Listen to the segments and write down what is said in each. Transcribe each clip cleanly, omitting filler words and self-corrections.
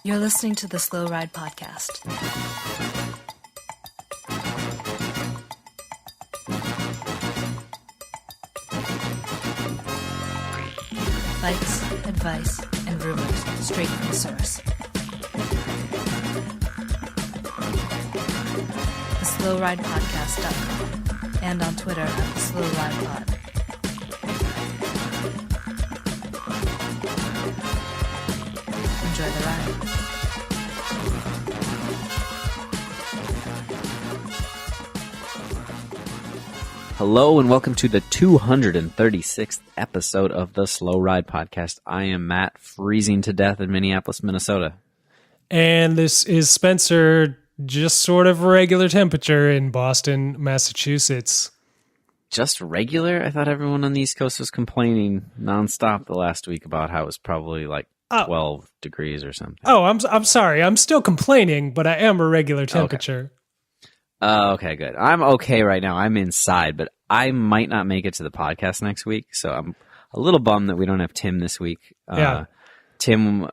You're listening to the Slow Ride Podcast. Fights, advice, and rumors straight from the source. TheSlowRidePodcast.com and on Twitter at TheSlowRidePod. Enjoy the ride. Hello and welcome to the 236th episode of the Slow Ride Podcast. I am Matt, freezing to death in Minneapolis, Minnesota. And this is Spencer, just sort of regular temperature in Boston, Massachusetts. Just regular? I thought everyone on the East Coast was complaining nonstop the last week about how it was probably like 12 degrees or something. Oh, I'm sorry. I'm still complaining, but I am a regular temperature. Okay, good. I'm okay right now. I'm inside, but I might not make it to the podcast next week, so I'm a little bummed that we don't have Tim this week. Tim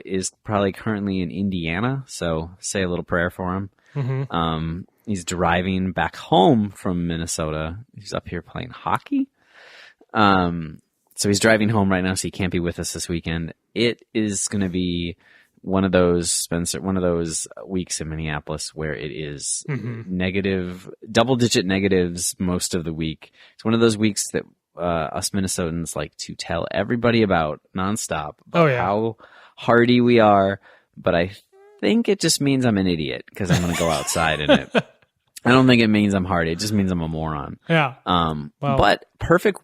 is probably currently in Indiana, so say a little prayer for him. Mm-hmm. He's driving back home from Minnesota. He's up here playing hockey. So he's driving home right now, so he can't be with us this weekend. It is going to be one of those, Spencer, one of those weeks in Minneapolis where it is negative, double-digit negatives most of the week. It's one of those weeks that us Minnesotans like to tell everybody about nonstop, about how hardy we are. But I think it just means I'm an idiot because I'm going to go outside in it. I don't think it means I'm hardy. It just means I'm a moron. Yeah. But perfect.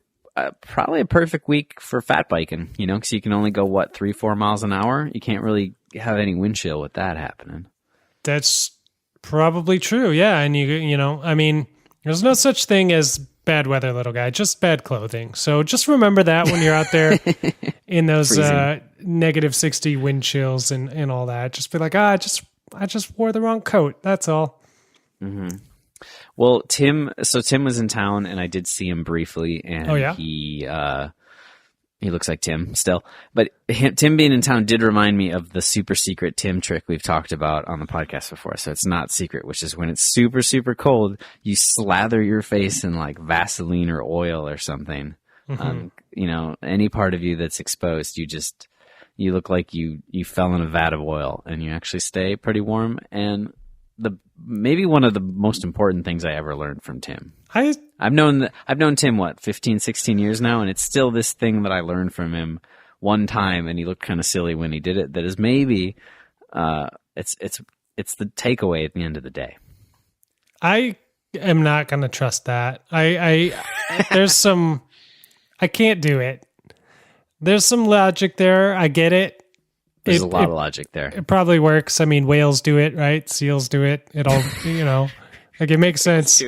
Probably a perfect week for fat biking, you know, because you can only go, 3-4 miles an hour? You can't really have any wind chill with that happening. That's probably true, yeah. And, you know, I mean, there's no such thing as bad weather, little guy, just bad clothing. So just remember that when you're out there in those negative 60 wind chills and all that. Just be like, I just wore the wrong coat. That's all. Mm-hmm. Well, Tim was in town, and I did see him briefly, and he looks like Tim still. But Tim being in town did remind me of the super secret Tim trick we've talked about on the podcast before. So it's not secret, which is when it's super, super cold, you slather your face in like Vaseline or oil or something. Mm-hmm. You know, any part of you that's exposed, you look like you fell in a vat of oil, and you actually stay pretty warm. And maybe one of the most important things I ever learned from Tim. I've known Tim 15, 16 years now, and it's still this thing that I learned from him one time, and he looked kind of silly when he did it. That is maybe it's the takeaway at the end of the day. I am not going to trust that. There's some I can't do it. There's some logic there. I get it. There's a lot of logic there. It probably works. I mean, whales do it, right? Seals do it. It all, you know, like it makes sense.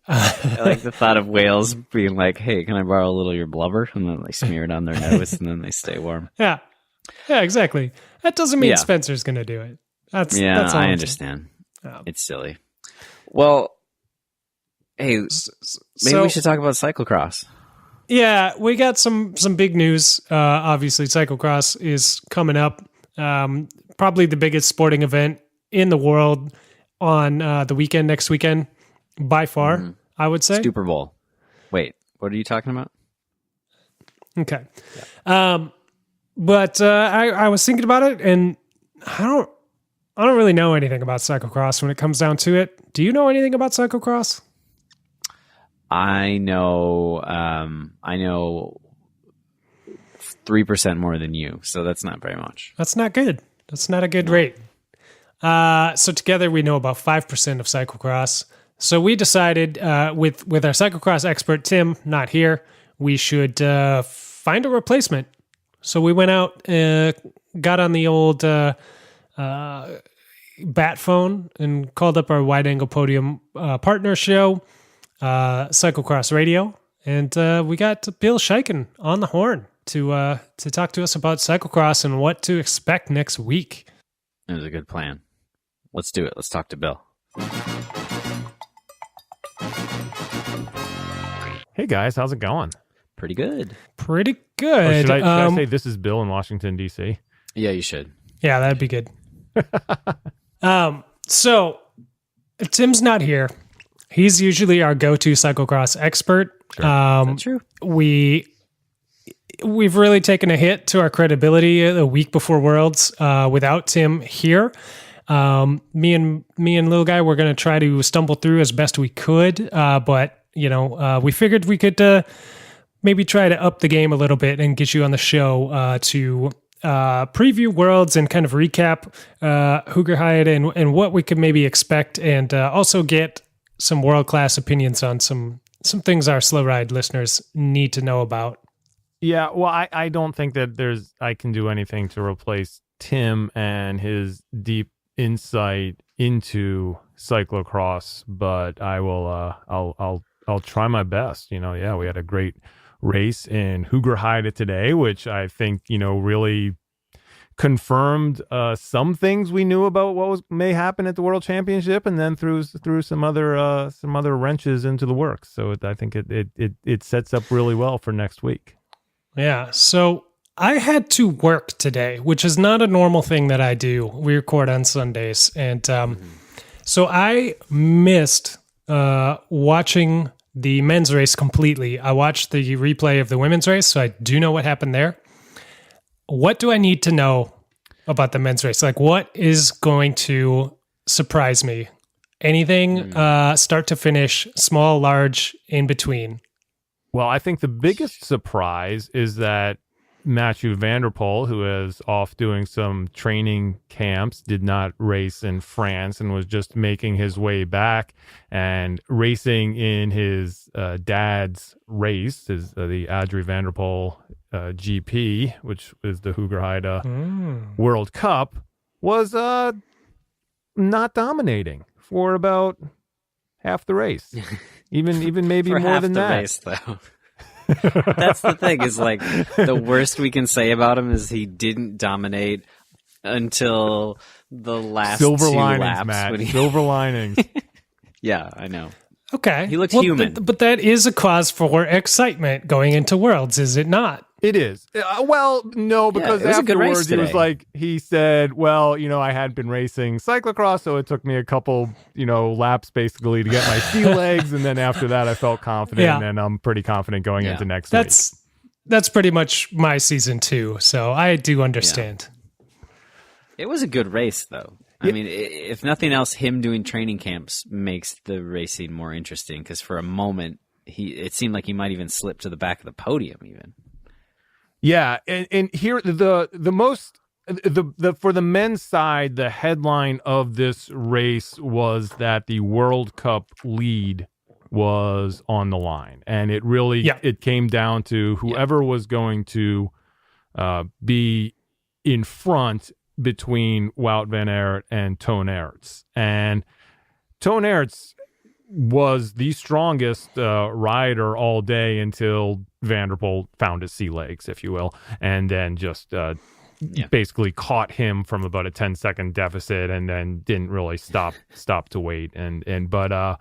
I like the thought of whales being like, "Hey, can I borrow a little of your blubber?" And then they smear it on their nose, and then they stay warm. Yeah, exactly. That doesn't mean Spencer's going to do it. That's all I understand. It's silly. Well, hey, maybe we should talk about cyclocross. Yeah, we got some big news. Obviously, cyclocross is coming up. Probably the biggest sporting event in the world on the next weekend, by far, I would say. Super Bowl. Wait, what are you talking about? Okay. Yeah. But I was thinking about it, and I don't really know anything about cyclocross when it comes down to it. Do you know anything about cyclocross? I know 3% more than you, so that's not very much. That's not good. That's not a good rate. So together we know about 5% of cyclocross. So we decided with our cyclocross expert, Tim, not here, we should find a replacement. So we went out, got on the old bat phone and called up our Wide Angle Podium partner show, Cyclocross Radio, and we got Bill Schieken on the horn to talk to us about cyclocross and what to expect next week. It was a good plan. Let's do it. Let's talk to Bill. Hey guys, how's it going? Pretty good. Pretty good. Or should I say this is Bill in Washington, D.C.? Yeah, you should. Yeah, that'd be good. So Tim's not here. He's usually our go-to cyclocross expert. Sure. Is that true? We've really taken a hit to our credibility a week before Worlds without Tim here. Me and little guy, we're going to try to stumble through as best we could. But we figured we could maybe try to up the game a little bit and get you on the show to preview Worlds and kind of recap Hoogerheide and what we could maybe expect, and also get some world-class opinions on some things our Slow Ride listeners need to know about. Yeah, well, I don't think that I can do anything to replace Tim and his deep insight into cyclocross, but I will. I'll try my best. We had a great race in Hoogerheide today, which I think really confirmed some things we knew about what may happen at the World Championship, and then threw some other wrenches into the works. So I think it sets up really well for next week. Yeah. So I had to work today, which is not a normal thing that I do. We record on Sundays, and so I missed watching the men's race completely. I watched the replay of the women's race, so I do know what happened there. What do I need to know about the men's race? Like, what is going to surprise me? Anything, start to finish, small, large, in between? Well, I think the biggest surprise is that Mathieu van der Poel, who is off doing some training camps, did not race in France and was just making his way back and racing in his dad's race, the Adrie van der Poel GP, which is the Hoogerheide World Cup, was not dominating for about half the race. Even maybe for more half than the that. race, though. That's the thing, is like the worst we can say about him is he didn't dominate until the last Silver two linings, laps. Matt. Silver linings. Yeah, I know. Okay. He looks human. But that is a cause for excitement going into Worlds, is it not? It is. Well, no, because it was a good race afterwards it was today. like, he said, well, I had been racing cyclocross, so it took me a couple, laps basically to get my sea legs. And then after that, I felt confident, and I'm pretty confident going into next week. That's pretty much my season too. So I do understand. Yeah. It was a good race, though. I mean, if nothing else, him doing training camps makes the racing more interesting, because for a moment, it seemed like he might even slip to the back of the podium even. Yeah, and here the for the men's side, the headline of this race was that the World Cup lead was on the line, and it really it came down to whoever was going to be in front between Wout van Aert and Toon Aerts, and Toon Aerts was the strongest rider all day until Van der Poel found his sea legs, if you will, and then just basically caught him from about a 10-second deficit, and then didn't really stop to wait. But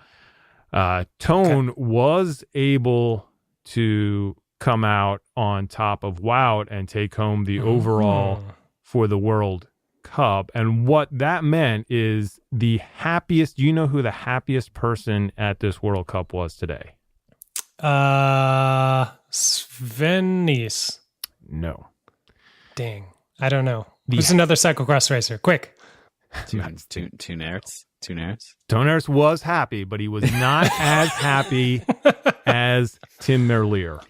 Toon was able to come out on top of Wout and take home the overall for the World Cup. And what that meant is the happiest. Do you know who the happiest person at this World Cup was today? Sven Nys. No. Dang. I don't know. Who's another cyclocross racer? Quick. Toon Aerts. Toon Aerts was happy, but he was not as happy as Tim Merlier.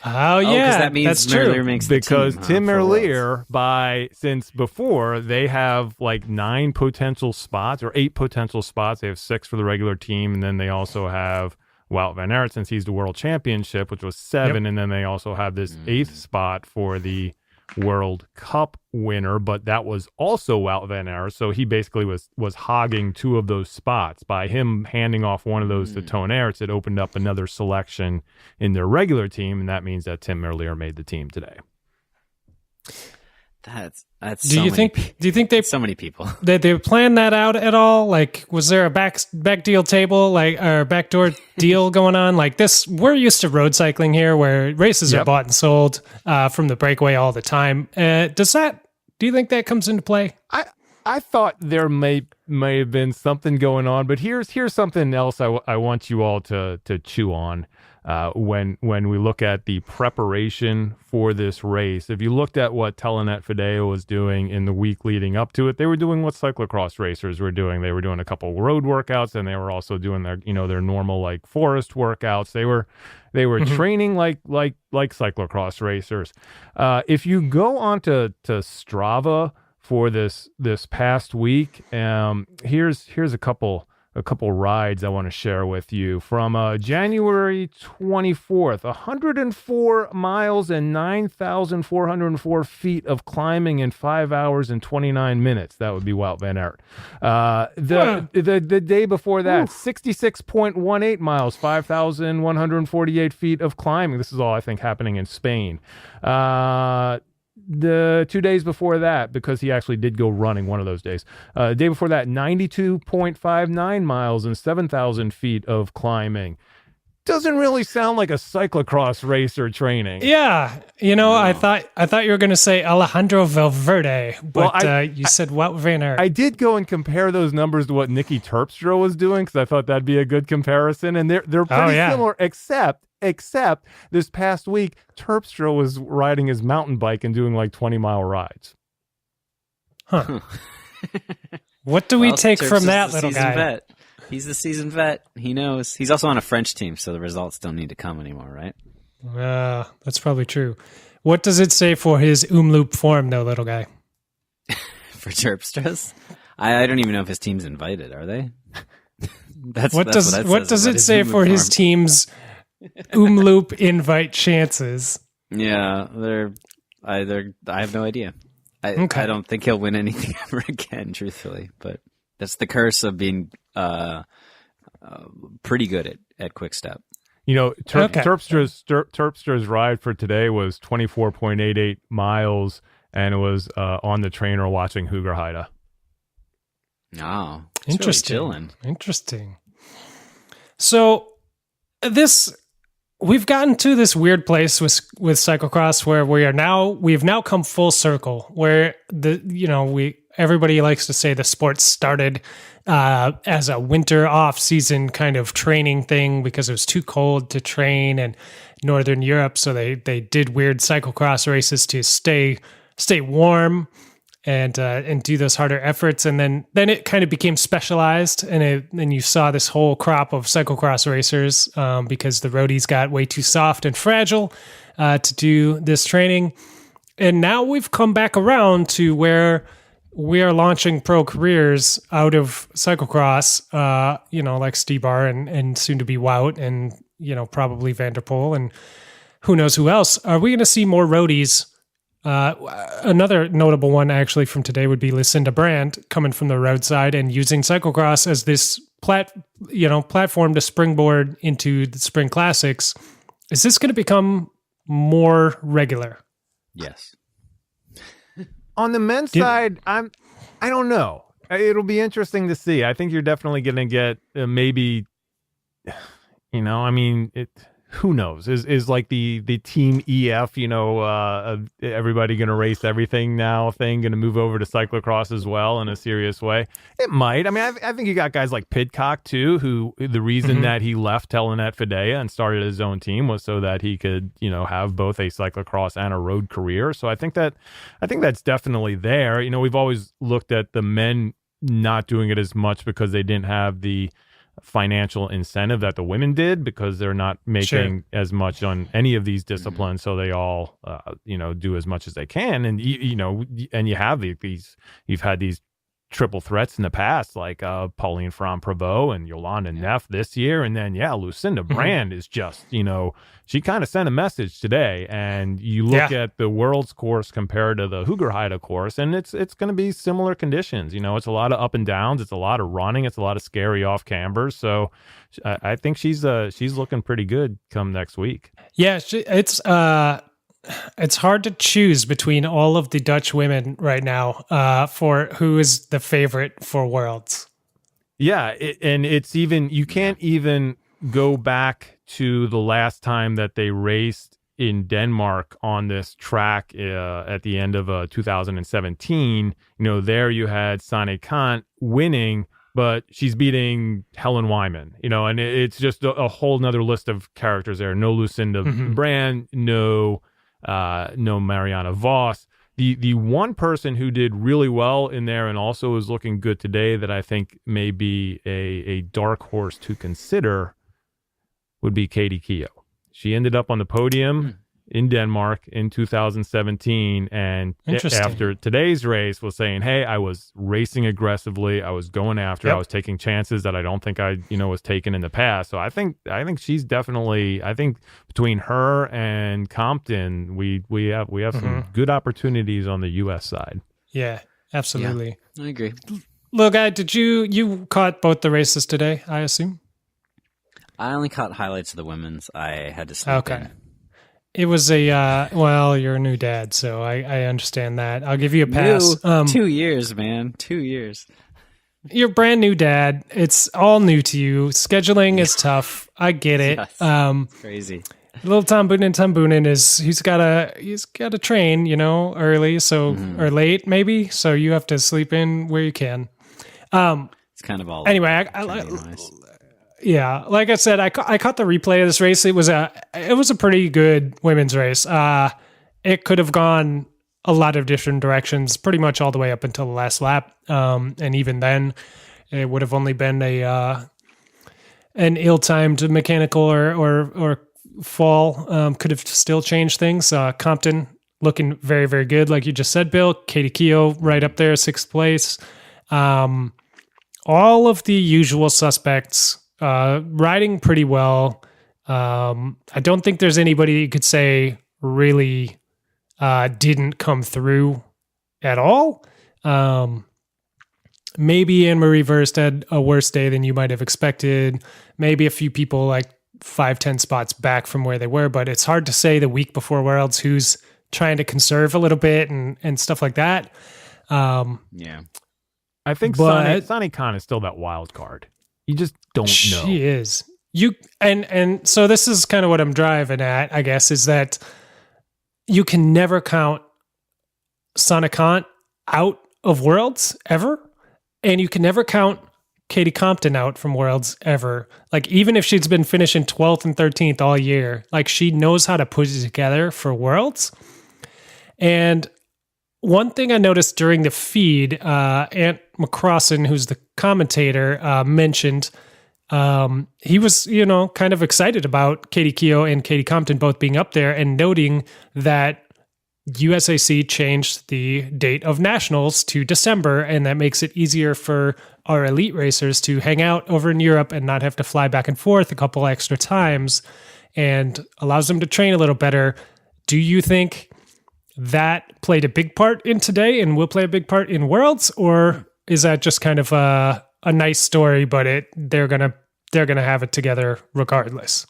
Oh, yeah, that means that's Merlier true. makes the Because team, Tim for Merlier, Worlds. since before, they have like 9 potential spots or 8 potential spots. They have 6 for the regular team, and then they also have Wout van Aert, since he's the World Championship, which was 7, and then they also have this 8th spot for the World Cup winner, but that was also Wout van Aert, so he basically was hogging 2 of those spots. By him handing off one of those to Toon Aerts, it opened up another selection in their regular team, and that means that Tim Merlier made the team today. That's Do you think they so many people? They planned that out at all? Like, was there a back deal table, like, or backdoor deal going on? Like this, we're used to road cycling here, where races are bought and sold from the breakaway all the time. Does that Do you think that comes into play? I thought there may have been something going on, but here's something else I want you all to chew on when we look at the preparation for this race. If you looked at what Telenet Fideo was doing in the week leading up to it, they were doing what cyclocross racers were doing. They were doing a couple road workouts, and they were also doing their normal like forest workouts. They were training like cyclocross racers. If you go onto Strava for this past week, here's a couple rides I want to share with you from January 24th. 104 miles and 9,404 feet of climbing in 5 hours and 29 minutes. That would be Wout van Aert. The day before that, 66.18 miles, 5,148 feet of climbing. This is all, I think, happening in Spain. The 2 days before that, because he actually did go running one of those days. The day before that, 92.59 miles and 7,000 feet of climbing. Doesn't really sound like a cyclocross racer training. Yeah, no. I thought you were going to say Alejandro Valverde, but you said Wout van Aert. I did go and compare those numbers to what Nicky Terpstra was doing because I thought that'd be a good comparison, and they're pretty similar, except this past week, Terpstra was riding his mountain bike and doing like 20-mile rides. Huh. What do we take from that little guy? Vet. He's the seasoned vet. He knows. He's also on a French team, so the results don't need to come anymore, right? That's probably true. What does it say for his Umloop form, though, little guy? For Terpstra's? I don't even know if his team's invited, are they? What does it say for his team's Umloop invite chances? Yeah, I have no idea. I don't think he'll win anything ever again, truthfully. But that's the curse of being pretty good at quick step. Terpstra's ride for today was 24.88 miles, and it was on the trainer watching Hoogerheide. Oh, interesting. Really Interesting. So we've gotten to this weird place with cyclocross where we've now come full circle, where everybody likes to say the sport started as a winter off-season kind of training thing because it was too cold to train in Northern Europe, so they did weird cyclocross races to stay warm and do those harder efforts, and then it kind of became specialized, and you saw this whole crop of cyclocross racers because the roadies got way too soft and fragile to do this training, and now we've come back around to where we are launching pro careers out of cyclocross, like Stibar and soon to be Wout and probably Van der Poel and who knows who else. Are we going to see more roadies? Another notable one actually from today would be Lucinda Brand coming from the roadside and using cyclocross as this platform to springboard into the spring classics. Is this going to become more regular? Yes. On the men's side, I don't know. It'll be interesting to see. I think you're definitely going to get maybe, who knows? Is like the Team EF, everybody going to race everything now thing going to move over to cyclocross as well in a serious way? It might. I mean, I think you got guys like Pidcock too, who the reason that he left Telenet Fidea and started his own team was so that he could, have both a cyclocross and a road career. So I think that's definitely there. We've always looked at the men not doing it as much because they didn't have the financial incentive that the women did because they're not making as much on any of these disciplines, so they all do as much as they can, and and you have you've had these triple threats in the past like Pauline Ferrand-Prévot and Yolanda Neff this year, and then Lucinda Brand is just she kind of sent a message today, and you look at the world's course compared to the Hoogerheide course, and it's going to be similar conditions. It's a lot of up and downs, it's a lot of running, it's a lot of scary off cambers. So I think she's looking pretty good come next week. Yeah, it's hard to choose between all of the Dutch women right now for who is the favorite for Worlds. Yeah, and it's even you can't even go back to the last time that they raced in Denmark on this track at the end of 2017. There you had Sanne Kant winning, but she's beating Helen Wyman, and it's just a whole nother list of characters there. No Lucinda Brand, no Marianne Vos. The one person who did really well in there and also is looking good today that I think may be a dark horse to consider would be Katie Keough. She ended up on the podium in Denmark in 2017, and after today's race was saying, hey, I was racing aggressively, I was going after, I was taking chances that I don't think I was taking in the past. So I think she's definitely, I think between her and Compton, we have some good opportunities on the US side. Yeah, absolutely. Yeah, I agree. Little guy, did you caught both the races today, I assume? I only caught highlights of the women's. I had to sleep in. It was well, you're a new dad, so I understand that. I'll give you a pass. 2 years, man. 2 years. You're a brand new dad. It's all new to you. Scheduling is tough. I get it. Yes. Crazy. Little Tom Boonen he's gotta train, early, so or late maybe. So you have to sleep in where you can. It's kind of all anyway. Yeah, like I said, I caught the replay of this race. It was a pretty good women's race. It could have gone a lot of different directions, pretty much all the way up until the last lap. And even then, it would have only been an ill-timed mechanical or fall. Could have still changed things. Compton looking very, very good, like you just said, Bill. Katie Keough right up there, 6th place. All of the usual suspects. Riding pretty well. I don't think there's anybody you could say really didn't come through at all. Maybe Anne-Marie Verst had a worse day than you might have expected. Maybe a few people like 5-10 spots back from where they were, but it's hard to say the week before Worlds who's trying to conserve a little bit and stuff like that. Yeah. I think Sanne Khan is still that wild card. You just don't know. She is. And so this is kind of what I'm driving at, I guess, is that you can never count Sanne Kant out of Worlds ever, and you can never count Katie Compton out from Worlds ever. Like, even if she's been finishing 12th and 13th all year, like, she knows how to put it together for Worlds. And one thing I noticed during the feed, Ant McCrossan, who's the commentator, mentioned he was, kind of excited about Katie Keough and Katie Compton both being up there, and noting that USAC changed the date of nationals to December, and that makes it easier for our elite racers to hang out over in Europe and not have to fly back and forth a couple extra times, and allows them to train a little better. Do you think that played a big part in today and will play a big part in Worlds, or is that just kind of a nice story, but they're gonna have it together regardless?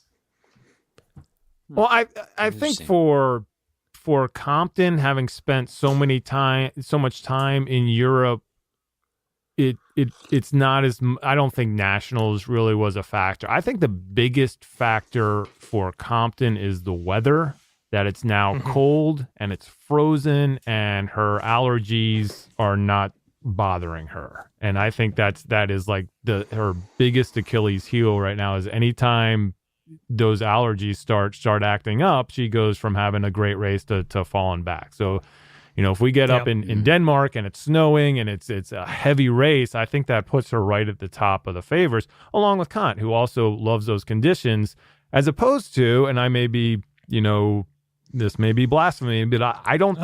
Well, I think for Compton, having spent so much time in Europe, it's not as, I don't think nationals really was a factor. I think the biggest factor for Compton is the weather. That it's now cold and it's frozen and her allergies are not bothering her. And I think that is like her biggest Achilles heel right now, is anytime those allergies start acting up, she goes from having a great race to falling back. So, if we get up in Denmark and it's snowing and it's a heavy race, I think that puts her right at the top of the favorites, along with Kant, who also loves those conditions, as opposed to, and I may be, this may be blasphemy, but I don't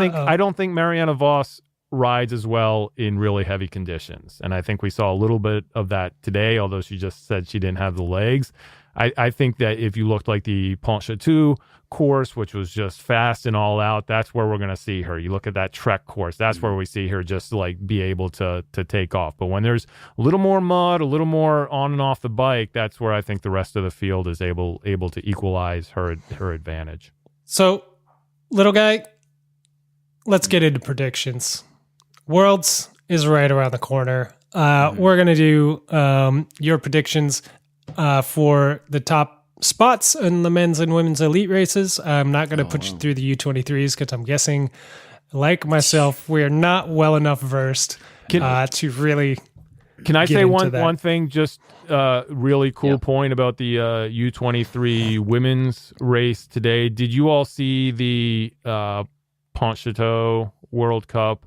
think Marianne Vos rides as well in really heavy conditions. And I think we saw a little bit of that today, although she just said she didn't have the legs. I think that if you looked like the Pontchâteau course, which was just fast and all out, that's where we're going to see her. You look at that Trek course, that's where we see her just like be able to take off. But when there's a little more mud, a little more on and off the bike, that's where I think the rest of the field is able to equalize her advantage. So, little guy, let's get into predictions. Worlds is right around the corner. We're going to do your predictions for the top spots in the men's and women's elite races. I'm not going to put you through the U23s because I'm guessing, like myself, we're not well enough versed to really. Can I say one thing? Just really cool point about the U23 women's race today. Did you all see the Pontchâteau World Cup,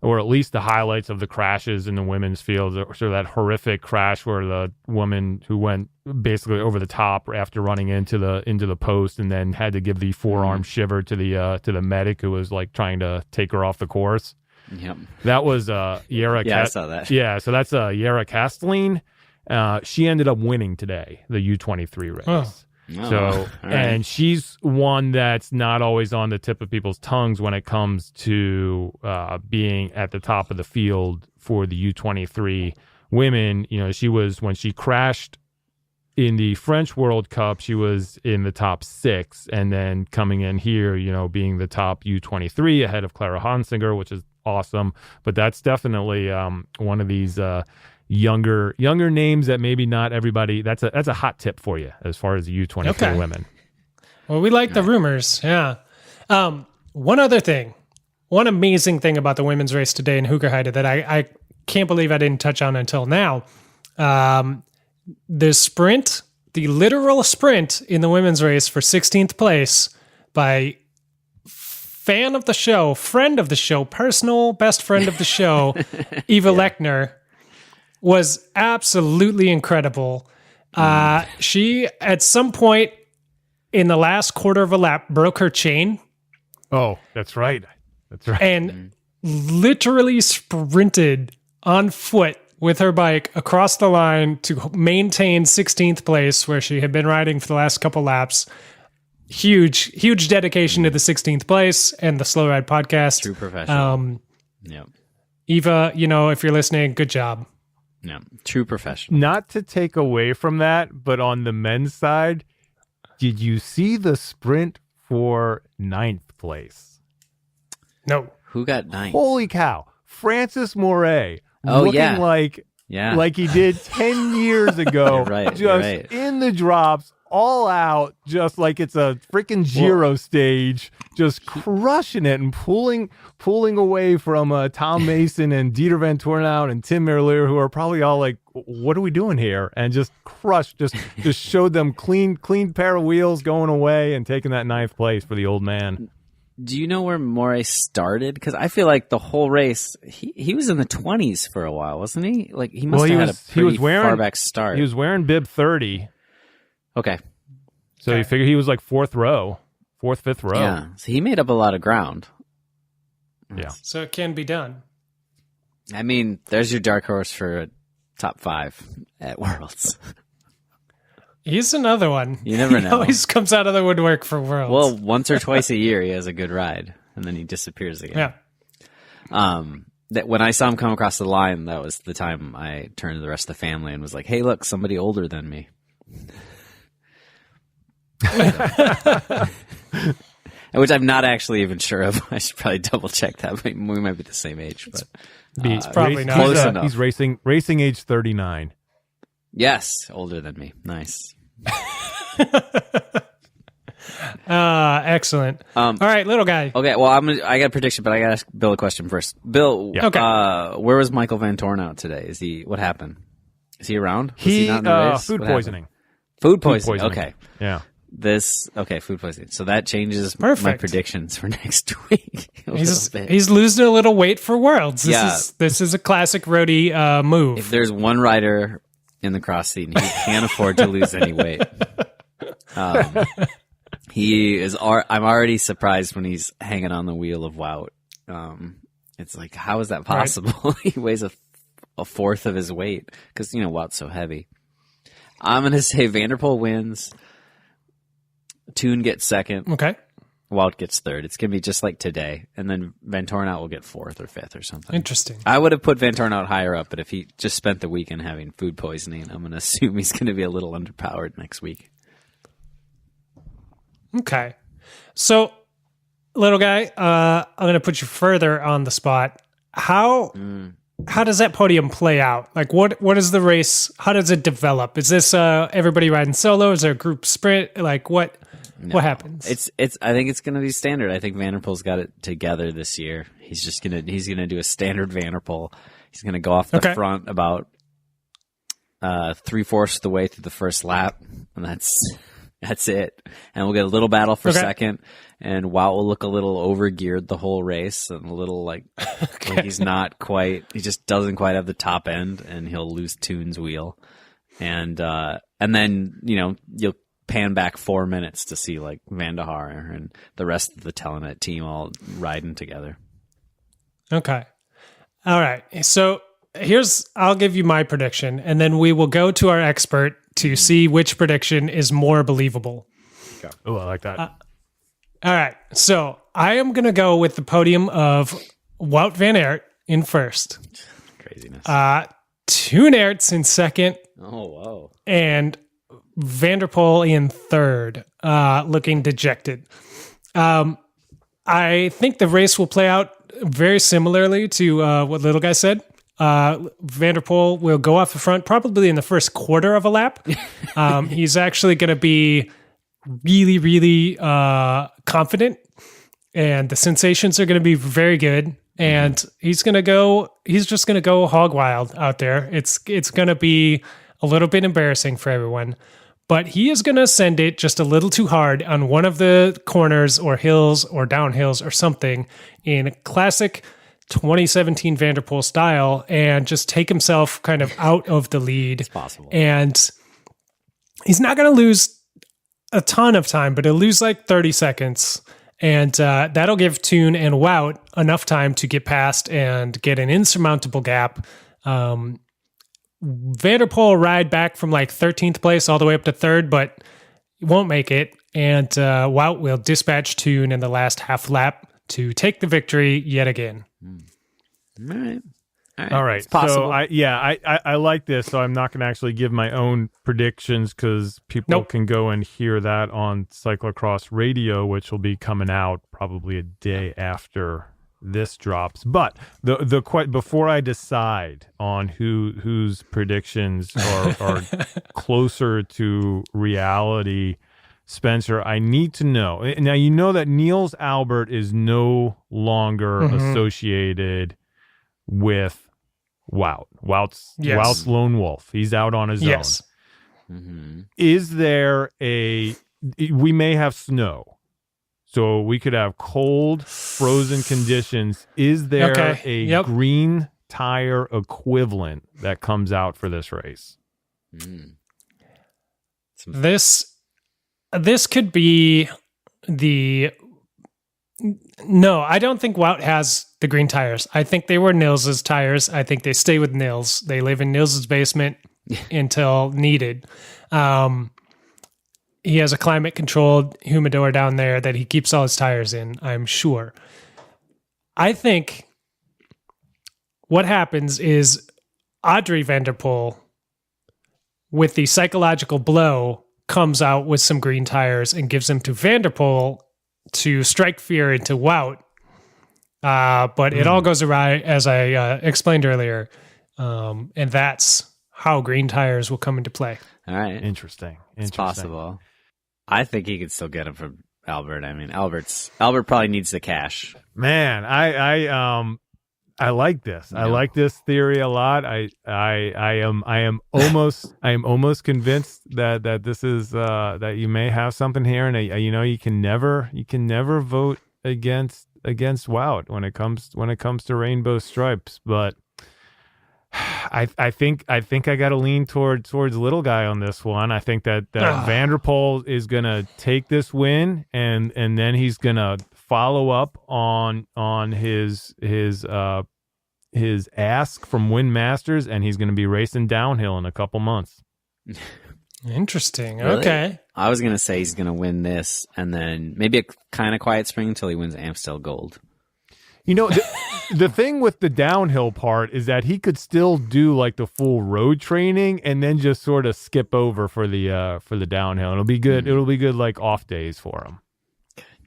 or at least the highlights of the crashes in the women's field? So that horrific crash where the woman who went basically over the top after running into the post and then had to give the forearm shiver to the medic who was like trying to take her off the course. Yep. That was Yara. I saw that. Yeah, so that's Yara Castelline. She ended up winning today, the U23 race. Oh. So, and she's one that's not always on the tip of people's tongues when it comes to being at the top of the field for the U23 women. You know, she was, when she crashed in the French World Cup, she was in the top 6, and then coming in here, you know, being the top U23 ahead of Clara Hansinger, which is awesome. But that's definitely one of these younger names that maybe not everybody. That's a hot tip for you as far as the U23 women. Well, we like the rumors. Yeah. One other thing, one amazing thing about the women's race today in Hoogerheide that I can't believe I didn't touch on until now. The sprint, the literal sprint in the women's race for 16th place by fan of the show, friend of the show, personal best friend of the show, Eva Lechner, was absolutely incredible. She, at some point in the last quarter of a lap, broke her chain. Oh, that's right. That's right. And literally sprinted on foot with her bike across the line to maintain 16th place, where she had been riding for the last couple laps. Huge dedication to the 16th place and the Slow Ride podcast. True professional. Eva, you know, if you're listening, good job. Yeah, true professional. Not to take away from that, but on the men's side, did you see the sprint for 9th place? No. Who got 9th? Holy cow. Francis Moret. Oh, looking like he did 10 years ago. You're right. In the drops, all out, just like it's a freaking Giro stage, just crushing it and pulling away from Tom Mason and Dieter Van Toornout and Tim Merlier, who are probably all like, what are we doing here? And just crushed, just showed them clean pair of wheels going away and taking that 9th place for the old man. Do you know where Moray started? Because I feel like the whole race, he was in the 20s for a while, wasn't he? Like he must have had a pretty far back start. He was wearing bib 30. Okay. So you figure he was like 4th, 5th row. Yeah. So he made up a lot of ground. Yeah. So it can be done. I mean, there's your dark horse for a top 5 at Worlds. He's another one. You never know. He always comes out of the woodwork for Worlds. Well, once or twice a year he has a good ride, and then he disappears again. Yeah. That when I saw him come across the line, that was the time I turned to the rest of the family and was like, "Hey, look, somebody older than me." Which I'm not actually even sure of. I should probably double check that. We might be the same age, but it's probably not. Close enough. He's racing age 39. Yes, older than me. Nice. Excellent. All right, little guy. Okay, well, I got a prediction, but I got to ask Bill a question first. Bill, where was Michael Van Toornout today? What happened? Is he around? Was he not in the race? Food poisoning. Food poisoning. Okay. Yeah. Food poisoning. So that changes my predictions for next week. He's losing a little weight for Worlds. This is a classic roadie move. If there's one rider in the cross seat and he can't afford to lose any weight, he is. I'm already surprised when he's hanging on the wheel of Wout. It's like, how is that possible? Right. He weighs a fourth of his weight because Wout's so heavy. I'm gonna say Van der Poel wins. Toon gets second. Okay. Wout gets third. It's going to be just like today. And then Van Toornout will get 4th or 5th or something. Interesting. I would have put Van Toornout higher up, but if he just spent the weekend having food poisoning, I'm going to assume he's going to be a little underpowered next week. Okay. So, little guy, I'm going to put you further on the spot. How how does that podium play out? Like, what is the race? How does it develop? Is this everybody riding solo? Is there a group sprint? Like, what happens? It's. I think it's going to be standard. I think Vanderpool's got it together this year. He's gonna do a standard Vanderpool. He's gonna go off the front about 3/4 of the way through the first lap, and that's it. And we'll get a little battle for second, and Wout will look a little overgeared the whole race, and a little like he's not quite. He just doesn't quite have the top end, and he'll lose Toon's wheel, and then you'll pan back 4 minutes to see like Van der Haar and the rest of the Telenet team all riding together. Okay. All right. So I'll give you my prediction, and then we will go to our expert to see which prediction is more believable. Okay. Oh, I like that. All right. So I am going to go with the podium of Wout van Aert in first. Craziness. Toon Aerts in second. Oh, whoa. And Van der Poel in third, looking dejected. I think the race will play out very similarly to what Little Guy said. Van der Poel will go off the front probably in the first quarter of a lap. He's actually going to be really, really confident, and the sensations are going to be very good. And he's just going to go hog wild out there. It's going to be a little bit embarrassing for everyone, but he is going to send it just a little too hard on one of the corners or hills or downhills or something in classic 2017 Van der Poel style, and just take himself kind of out of the lead. It's possible. And he's not going to lose a ton of time, but he'll lose like 30 seconds. And that'll give Toon and Wout enough time to get past and get an insurmountable gap. Van der Poel will ride back from like 13th place all the way up to third, but he won't make it. And Wout will dispatch Toon in the last half lap to take the victory yet again. All right. It's possible. So I like this. So I'm not going to actually give my own predictions because people can go and hear that on Cyclocross Radio, which will be coming out probably a day after this drops. But before I decide on whose predictions are closer to reality, Spencer, I need to know. Now, you know that Niels Albert is no longer associated with Wout. Wout's lone wolf. He's out on his own. Mm-hmm. Is there we may have snow, so we could have cold, frozen conditions. Is there a green tire equivalent that comes out for this race? This could be No, I don't think Wout has the green tires. I think they were Nils's tires. I think they stay with Nils. They live in Nils's basement until needed. He has a climate-controlled humidor down there that he keeps all his tires in, I'm sure. I think what happens is Audrey van der Poel, with the psychological blow, comes out with some green tires and gives them to Van der Poel to strike fear into Wout. But it all goes awry, as I explained earlier. And that's how green tires will come into play. All right. Interesting. It's possible. I think he could still get him from Albert. I mean, Albert probably needs the cash. Man, I like this. I like this theory a lot. I am almost convinced that this is that you may have something here, and you can never vote against Wout when it comes to rainbow stripes. But I think I got to lean towards little guy on this one. I think that Van der Poel is gonna take this win, and then he's gonna follow up on his ask from Win Masters, and he's going to be racing downhill in a couple months. Interesting. Really? Okay. I was going to say he's going to win this, and then maybe a kind of quiet spring until he wins Amstel Gold. The thing with the downhill part is that he could still do like the full road training and then just sort of skip over for the downhill. It'll be good. It'll be good like off days for him.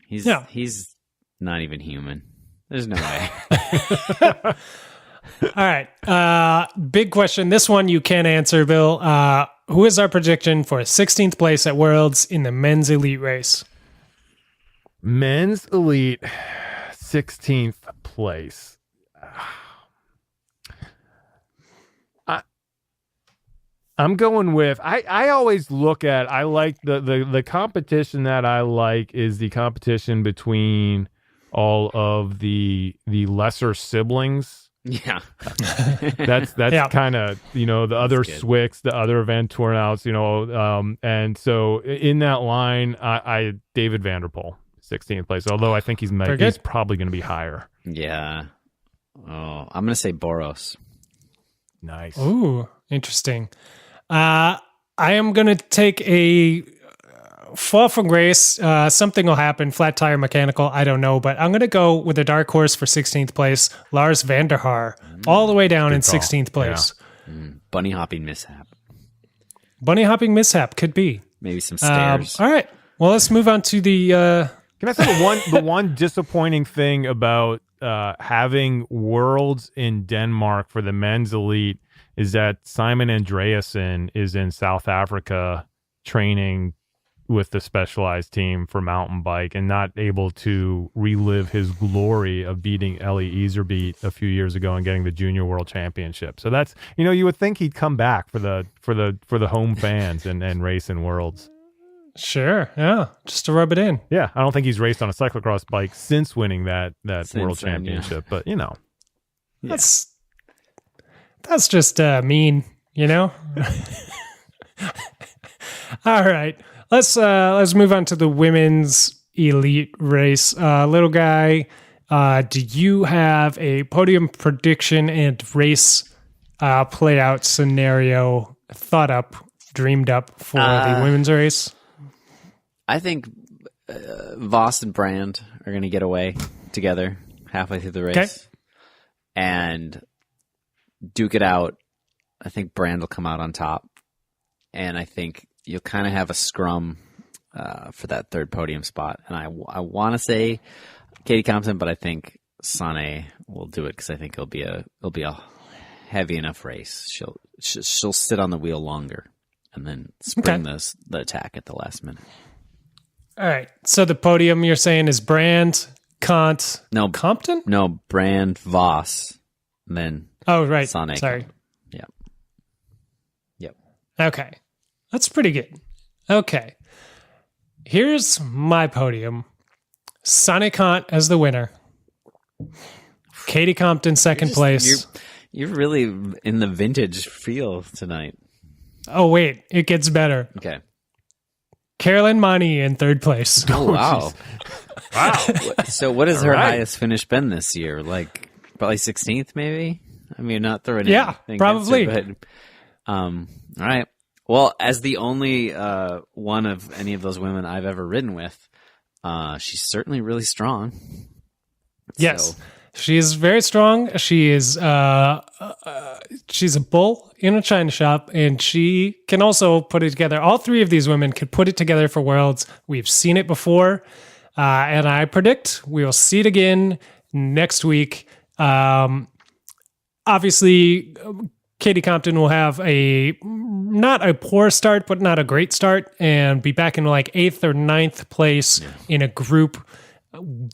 He's not even human. There's no way. All right. Big question. This one you can answer, Bill. Who is our prediction for 16th place at Worlds in the men's elite race? Men's elite, 16th place. I'm going with, I always look at, I like the competition that I like is the competition between all of the lesser siblings. Yeah. That's kind of, the other Swicks, the other event turnouts, and so in that line, I David Vanderpool, 16th place, although I think he's probably going to be higher. Yeah. Oh, I'm going to say Boros. Nice. Ooh, interesting. I am going to take a fall from grace. Something will happen. Flat tire mechanical. I don't know, but I'm going to go with a dark horse for 16th place. Lars van der Haar, all the way down in 16th place. Yeah. Bunny hopping mishap. Bunny hopping mishap could be. Maybe some stairs. All right. Well, let's move on to the. Can I say the one disappointing thing about having Worlds in Denmark for the men's elite is that Simon Andreasen is in South Africa training with the specialized team for mountain bike and not able to relive his glory of beating Ellie Iserbyt a few years ago and getting the junior world championship. So that's, you would think he'd come back for the home fans and race in Worlds. Sure, yeah, just to rub it in. Yeah, I don't think he's raced on a cyclocross bike since winning that world championship, but Yeah. That's just mean, All right. Let's move on to the women's elite race. Little guy, do you have a podium prediction and race play out scenario dreamed up for the women's race? I think Voss and Brand are going to get away together halfway through the race. Okay. And duke it out. I think Brand will come out on top. And I think you'll kind of have a scrum for that third podium spot. And I want to say Katie Compton, but I think Sané will do it because I think it'll be a heavy enough race. She'll sit on the wheel longer and then spring the attack at the last minute. All right. So the podium you're saying is Brand, Compton? No, Brand, Voss, and then right. Sané. Sorry. Yep. Okay. That's pretty good. Okay. Here's my podium. Sané Kant as the winner. Katie Compton second place. You're really in the vintage feel tonight. Oh, wait. It gets better. Okay. Carolyn Mani in third place. Oh, wow. Wow. So what has her highest finish been this year? Like probably 16th maybe? I mean, not throwing anything probably. against her, but, all right. Well, as the only one of any of those women I've ever ridden with, she's certainly really strong. Yes. So. She is very strong. She is she's a bull in a china shop, and she can also put it together. All three of these women could put it together for Worlds. We've seen it before, and I predict we will see it again next week. Obviously, Katie Compton will have not a poor start, but not a great start, and be back in like 8th or 9th place in a group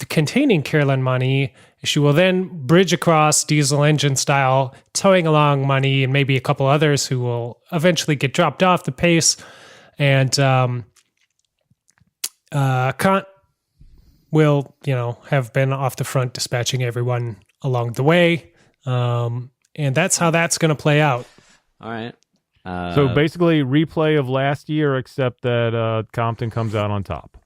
containing Caroline Mani. She will then bridge across diesel engine style, towing along Mani and maybe a couple others who will eventually get dropped off the pace. And Kant will, have been off the front dispatching everyone along the way. And that's how that's going to play out. All right. So basically replay of last year, except that Compton comes out on top.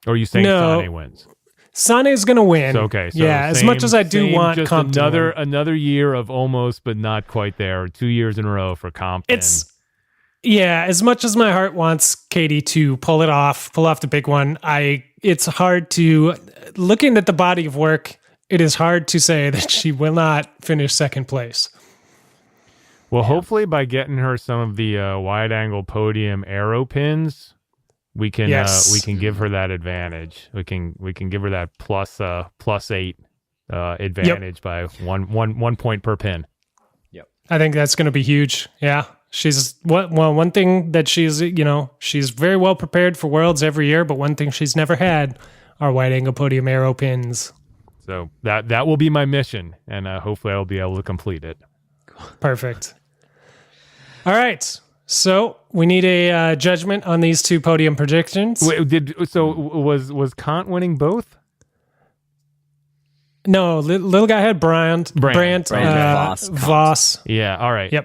Or are you saying Sané wins? Sané is going to win. So, okay. So as much as I do want just Compton another year of almost, but not quite there. 2 years in a row for Compton. As much as my heart wants Katie to pull off the big one, it's hard to, looking at the body of work, it is hard to say that she will not finish second place. Well, hopefully by getting her some of the wide angle podium arrow pins, we can give her that advantage. We can give her that plus 8 advantage by one point per pin. I think that's going to be huge. Yeah. One thing that she's very well prepared for Worlds every year, but one thing she's never had are Wide Angle Podium Aero pins. So that will be my mission, and hopefully I'll be able to complete it. Perfect. All right. So we need a judgment on these two podium predictions. Wait, was Kant winning both? No, little guy had Brandt, Voss. Yeah, all right. Yep.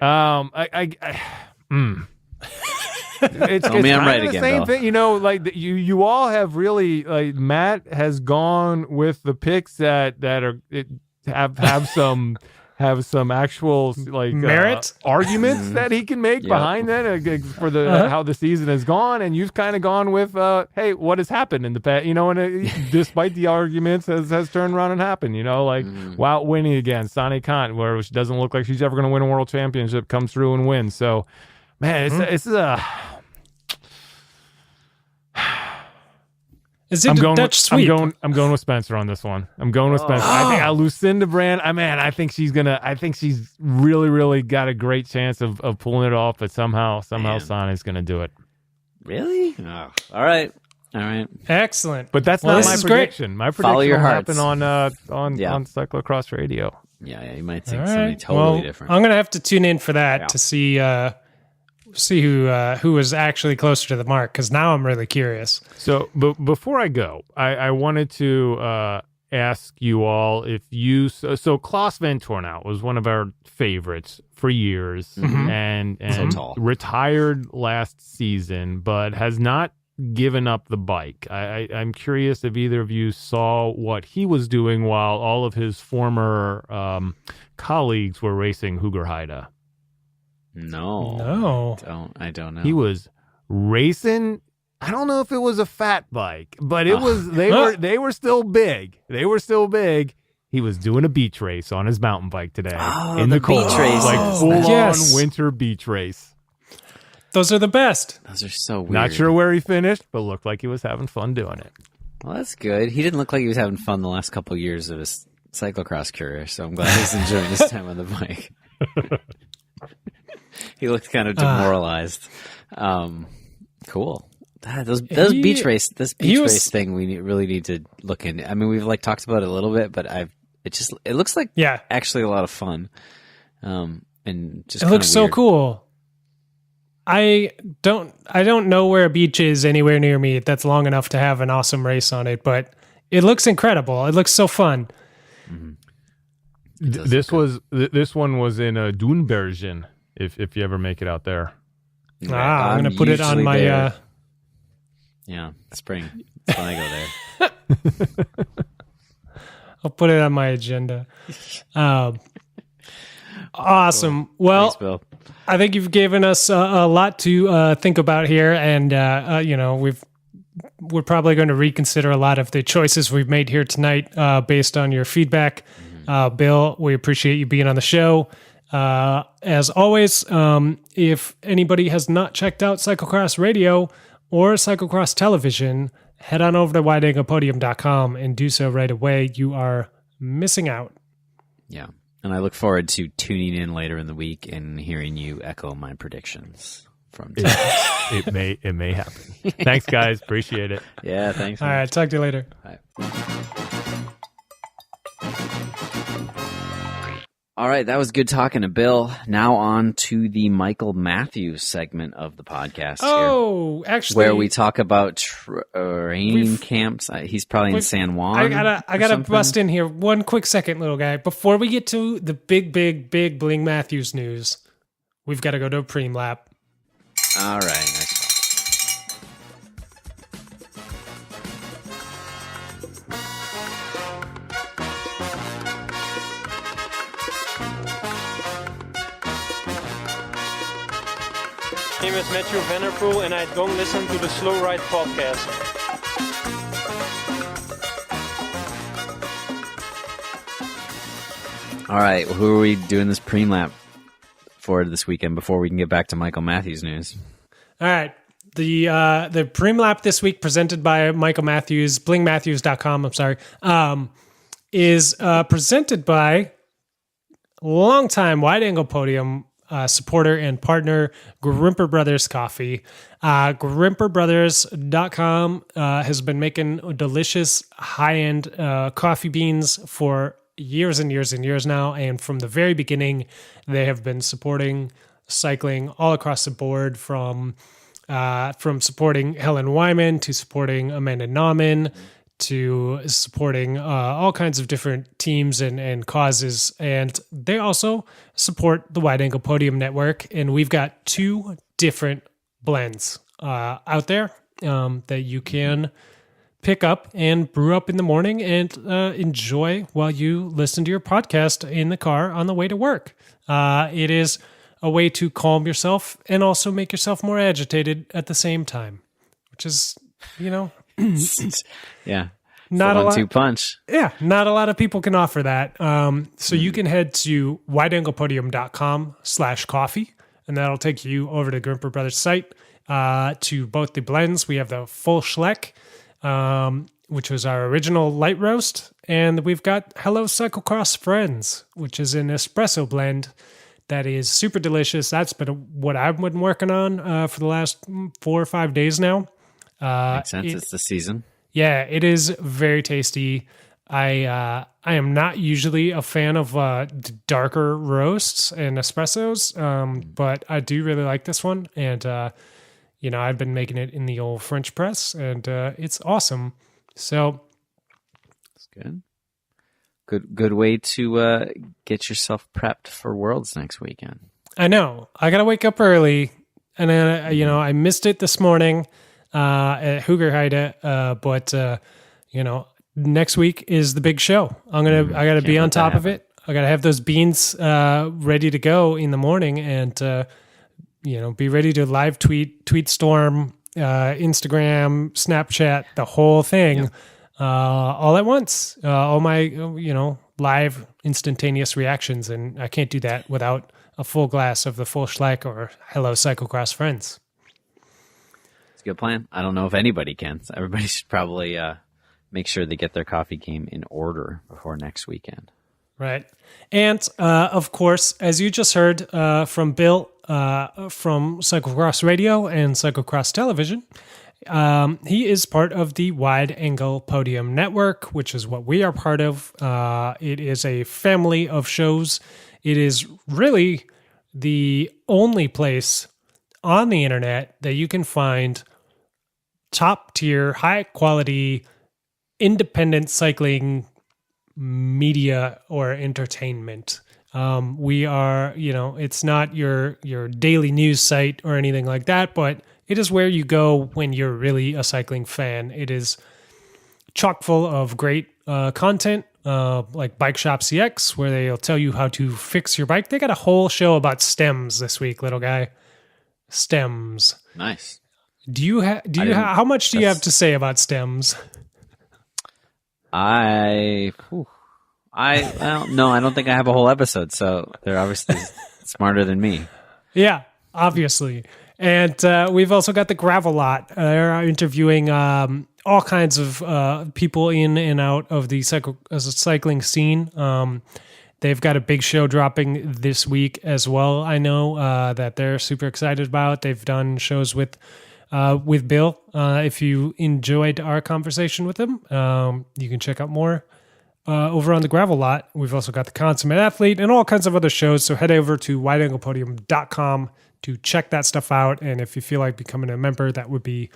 It's I'm right the again, same Bill. thing, like you all have really, like, Matt has gone with the picks that have some actual, like, merit arguments that he can make behind that for the how the season has gone, and you've kind of gone with hey, what has happened in the past, and despite the arguments has turned around and happened, like Wout winning again, Sani Kant, where she doesn't look like she's ever going to win a world championship, comes through and wins. So man, it's Is it a Dutch sweep? I'm going with Spencer on this one. I'm going with Spencer. I think Lucinda Brand. I think she's really, really got a great chance of pulling it off. But somehow Sani's gonna do it. Really? Oh, all right. Excellent. But that's not my prediction. Great. My prediction your will hearts. happen on Cyclocross Radio. Yeah, you might think All something right. totally different. I'm gonna have to tune in for that to see who was actually closer to the mark, because now I'm really curious. So before I go, I wanted to ask you all if you so Klaus Van Tornout was one of our favorites for years and So tall. retired last season, but has not given up the bike. I'm curious if either of you saw what he was doing while all of his former colleagues were racing Hoogerheide. No. I don't know. He was racing. I don't know if it was a fat bike, but it was. They were still big. They were still big. He was doing a beach race on his mountain bike today in the cold, beach race. like full-on winter beach race. Those are the best. Those are so weird. Not sure where he finished, but looked like he was having fun doing it. Well, that's good. He didn't look like he was having fun the last couple of years of his cyclocross career, so I'm glad he's enjoying his time on the bike. He looked kind of demoralized. Cool. Those beach race thing we really need to look into. I mean, we've talked about it a little bit, but it looks like actually a lot of fun. And just it looks so cool. I don't know where a beach is anywhere near me that's long enough to have an awesome race on it, but it looks incredible. It looks so fun. Mm-hmm. This one was in Doenbergen. If you ever make it out there. I'm going to put it on my... spring. That's when I go there. I'll put it on my agenda. Awesome. Cool. Well, thanks, Bill. I think you've given us a lot to think about here, and we're probably going to reconsider a lot of the choices we've made here tonight based on your feedback. Bill, we appreciate you being on the show. As always, if anybody has not checked out Cyclocross Radio or Cyclocross Television, head on over to wideanglepodium.com and do so right away. You are missing out. Yeah. And I look forward to tuning in later in the week and hearing you echo my predictions from today. It may happen. Thanks, guys. Appreciate it. Yeah, thanks. All right. Talk to you later. Bye. All right, that was good talking to Bill. Now on to the Michael Matthews segment of the podcast. Oh, actually, where we talk about training camps. He's probably in San Juan. I gotta bust in here one quick second, little guy. Before we get to the big Bling Matthews news, we've got to go to a preem lap. All right, next one. My name is Matthew Vanderpool, and I don't listen to the Slow Ride podcast. All right, well, who are we doing this preem lap for this weekend before we can get back to Michael Matthews news? All right. The preem lap this week presented by Michael Matthews, blingmatthews.com, I'm sorry, is presented by longtime Wide Angle Podium supporter and partner, Grimpeur Brothers Coffee. Grimpeurbrothers.com has been making delicious high-end coffee beans for years and years and years now. And from the very beginning, they have been supporting cycling all across the board, from supporting Helen Wyman to supporting Amanda Nauman to supporting all kinds of different teams and causes. And they also support the Wide Angle Podium Network. And we've got 2 different blends out there that you can pick up and brew up in the morning and enjoy while you listen to your podcast in the car on the way to work. It is a way to calm yourself and also make yourself more agitated at the same time, which is, Yeah. Not a 1-2 punch. Yeah, not a lot of people can offer that. So you can head to wideanglepodium.com/coffee, and that'll take you over to Grimpeur Brothers site to both the blends. We have the full Schleck, which was our original light roast, and we've got Hello Cyclocross Friends, which is an espresso blend that is super delicious. That's been what I've been working on for the last 4 or 5 days now. Makes sense. It's the season. Yeah, it is very tasty. I am not usually a fan of darker roasts and espressos, but I do really like this one. And, I've been making it in the old French press, and it's awesome. So it's good. Good way to get yourself prepped for Worlds next weekend. I know. I got to wake up early, and then, I missed it this morning at Hoogerheide, but next week is the big show. I got to be on top of it. I got to have those beans ready to go in the morning, and be ready to live tweet storm, Instagram, Snapchat, the whole thing, all at once. All my live instantaneous reactions, and I can't do that without a full glass of the full Schleck or Hello Cyclocross Friends. Good plan. I don't know if anybody can. So everybody should probably make sure they get their coffee game in order before next weekend. Right. And, of course, as you just heard from Bill from Cyclocross Radio and Cyclocross Television, he is part of the Wide Angle Podium Network, which is what we are part of. It is a family of shows. It is really the only place on the internet that you can find top tier, high quality, independent cycling media or entertainment. We are, it's not your daily news site or anything like that, but it is where you go when you're really a cycling fan. It is chock full of great content, like Bike Shop CX, where they'll tell you how to fix your bike. They got a whole show about stems this week, little guy. Stems. Nice. How much do you have to say about stems? I don't think I have a whole episode, so they're obviously smarter than me. Yeah, obviously. And we've also got the Gravel Lot. They're interviewing all kinds of people in and out of the cycling scene. They've got a big show dropping this week as well. I know that they're super excited about. They've done shows with Bill. If you enjoyed our conversation with him, you can check out more over on the Gravel Lot. We've also got the Consummate Athlete and all kinds of other shows. So head over to wideanglepodium.com to check that stuff out. And if you feel like becoming a member, that would be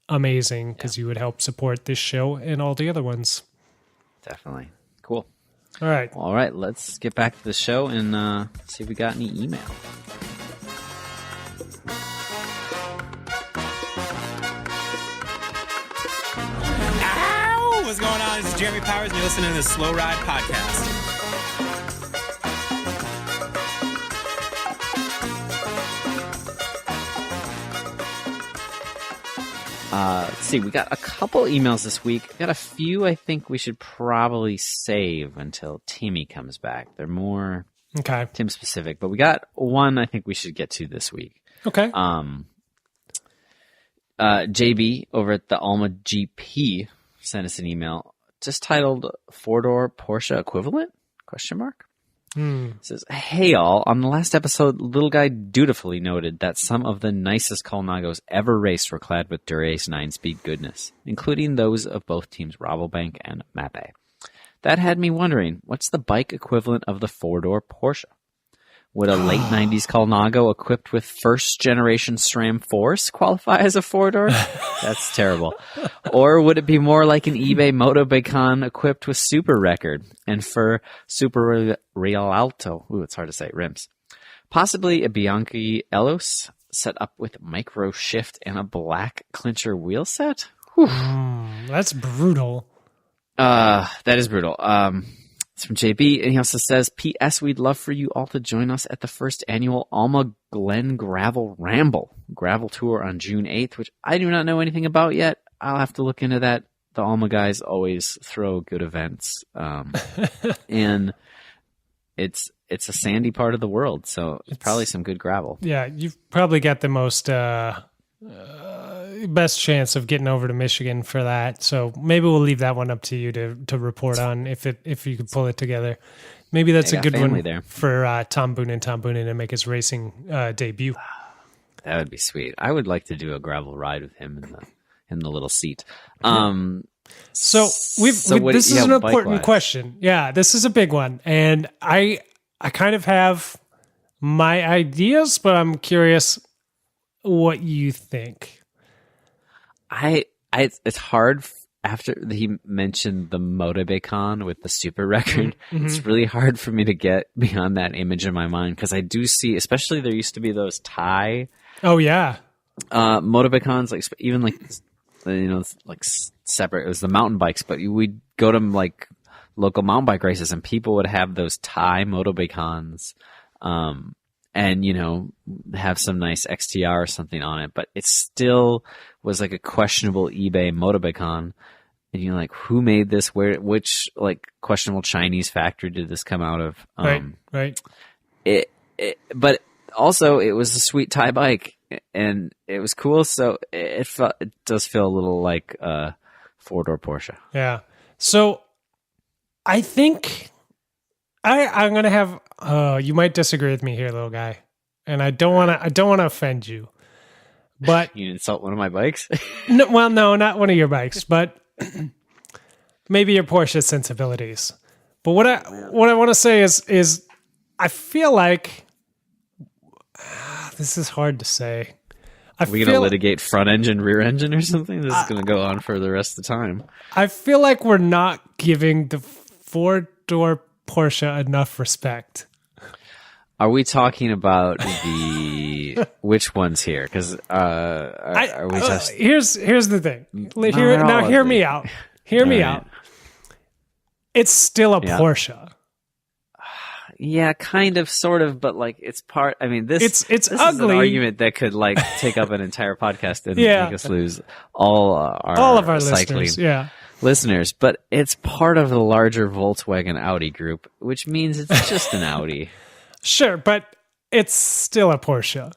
amazing because you would help support this show and all the other ones. Definitely. Cool. All right. All right. Let's get back to the show and see if we got any email. What's going on? This is Jeremy Powers, and you're listening to the Slow Ride Podcast. Let's see. We got a couple emails this week. We got a few I think we should probably save until Timmy comes back. They're more Tim specific, but we got one I think we should get to this week. Okay. JB over at the Alma GP sent us an email just titled four-door Porsche equivalent? Question mark. It says, hey all, on the last episode, Little Guy dutifully noted that some of the nicest Colnagos ever raced were clad with Dura-Ace 9-speed goodness, including those of both teams Rabobank and Mappe. That had me wondering, what's the bike equivalent of the four-door Porsche? Would a late 90s Colnago equipped with first-generation SRAM Force qualify as a four-door? That's terrible. Or would it be more like an eBay Moto Bacon equipped with Super Record and for Super Real Alto? Ooh, it's hard to say. Rims. Possibly a Bianchi Elos set up with micro shift and a black clincher wheel set? That's brutal. That is brutal. It's from JB, and he also says, P.S. We'd love for you all to join us at the first annual Alma Glen Gravel Ramble Gravel Tour on June 8th, which I do not know anything about yet. I'll have to look into that. The Alma guys always throw good events. And it's a sandy part of the world, so it's probably some good gravel. Yeah, you've probably got the most best chance of getting over to Michigan for that. So maybe we'll leave that one up to you to report on if you could pull it together. Maybe that's a good one there for Tom Boonen to make his racing debut. That would be sweet. I would like to do a gravel ride with him in the little seat. This is an important question. Yeah, this is a big one, and I kind of have my ideas, but I'm curious what you think. It's hard after he mentioned the Moto Bacon with the Super Record. Mm-hmm. It's really hard for me to get beyond that image in my mind because I do see, especially there used to be those Thai. Oh yeah, Moto Bacons, like even like like separate. It was the mountain bikes, but we'd go to like local mountain bike races, and people would have those Thai Moto Bacons. And, have some nice XTR or something on it. But it still was like a questionable eBay Moto Bacon. And you're like, who made this? Which like questionable Chinese factory did this come out of? Right. But also it was a sweet Thai bike and it was cool. So it does feel a little like a four-door Porsche. Yeah. So I think I'm going to have, you might disagree with me here, little guy. And I don't want to offend you, but you insult one of my bikes. No, not one of your bikes, but maybe your Porsche sensibilities. But what I want to say is I feel like this is hard to say. Are we going to litigate front engine, rear engine or something? This is going to go on for the rest of the time. I feel like we're not giving the four-door Porsche enough respect. Are we talking about which ones here? Because are we just here's the thing. Hear me out. Hear me out. It's still a Porsche. Yeah, kind of, sort of, but like it's part. I mean, this it's this ugly. Is an argument that could like take up an entire podcast and make us lose all of our cycling listeners. But it's part of the larger Volkswagen Audi group, which means it's just an Audi. Sure, but it's still a Porsche.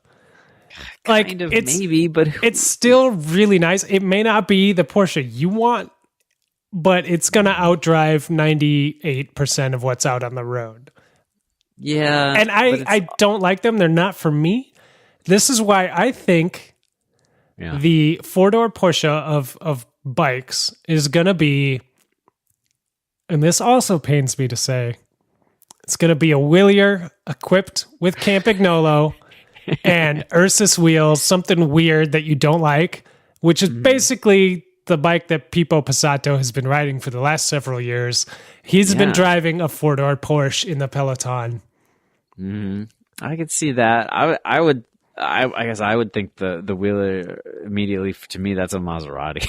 Kind of, maybe, but it's still really nice. It may not be the Porsche you want, but it's going to outdrive 98% of what's out on the road. Yeah. And I don't like them. They're not for me. This is why I think the four-door Porsche of bikes is going to be, and this also pains me to say, it's going to be a Willier equipped with Campagnolo and Ursus wheels, something weird that you don't like, which is basically the bike that Pipo Passato has been riding for the last several years. He's been driving a four-door Porsche in the Peloton. Mm-hmm. I could see that. I guess I would think the Wheeler immediately, to me, that's a Maserati.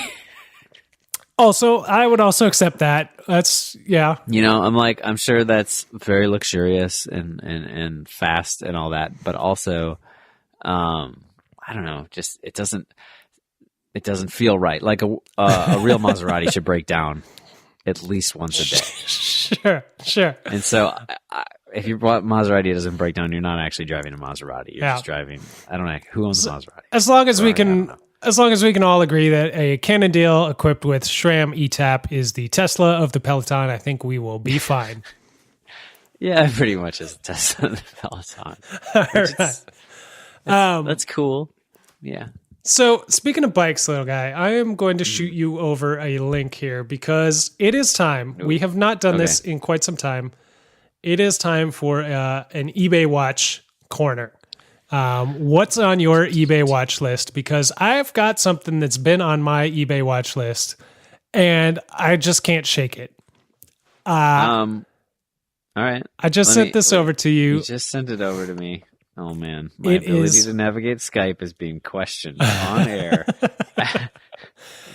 Also, I would also accept that. That's, yeah. I'm sure that's very luxurious and fast and all that, but also, I don't know, just it doesn't feel right. Like a real Maserati should break down at least once a day. Sure. And so, if your Maserati doesn't break down, you're not actually driving a Maserati. You're just driving. I don't know who owns a Maserati. As long as we can as long as we can all agree that a Cannondale equipped with SRAM ETAP is the Tesla of the Peloton, I think we will be fine. Yeah, pretty much is a Tesla of the Peloton. All right. That's cool. Yeah. So, speaking of bikes, little guy, I am going to shoot you over a link here because it is time. We have not done this in quite some time. It is time for an eBay Watch corner. What's on your eBay watch list? Because I've got something that's been on my eBay watch list, and I just can't shake it. All right. I just sent this over to you. You just sent it over to me. Oh man, my ability to navigate Skype is being questioned on air.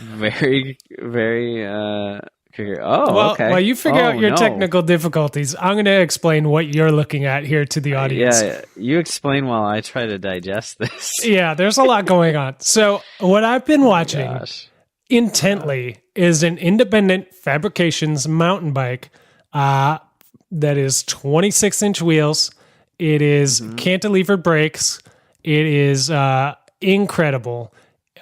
Very, very. Okay. While you figure out your technical difficulties, I'm going to explain what you're looking at here to the audience. Yeah, you explain while I try to digest this. Yeah, there's a lot going on. So what I've been watching intently is an independent fabrications mountain bike that is 26-inch wheels. It is cantilever brakes. It is incredible.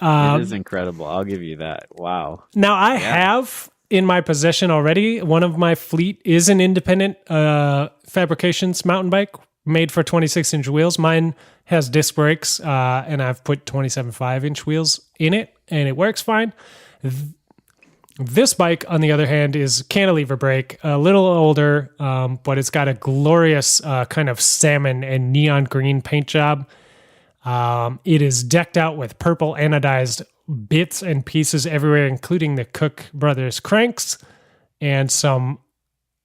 It is incredible. I'll give you that. Wow. Now, I have in my possession already, one of my fleet is an independent fabrications mountain bike made for 26-inch wheels. Mine has disc brakes, and I've put 27.5-inch wheels in it, and it works fine. This bike, on the other hand, is cantilever brake, a little older, but it's got a glorious kind of salmon and neon green paint job. It is decked out with purple anodized bits and pieces everywhere, including the Cook Brothers cranks and some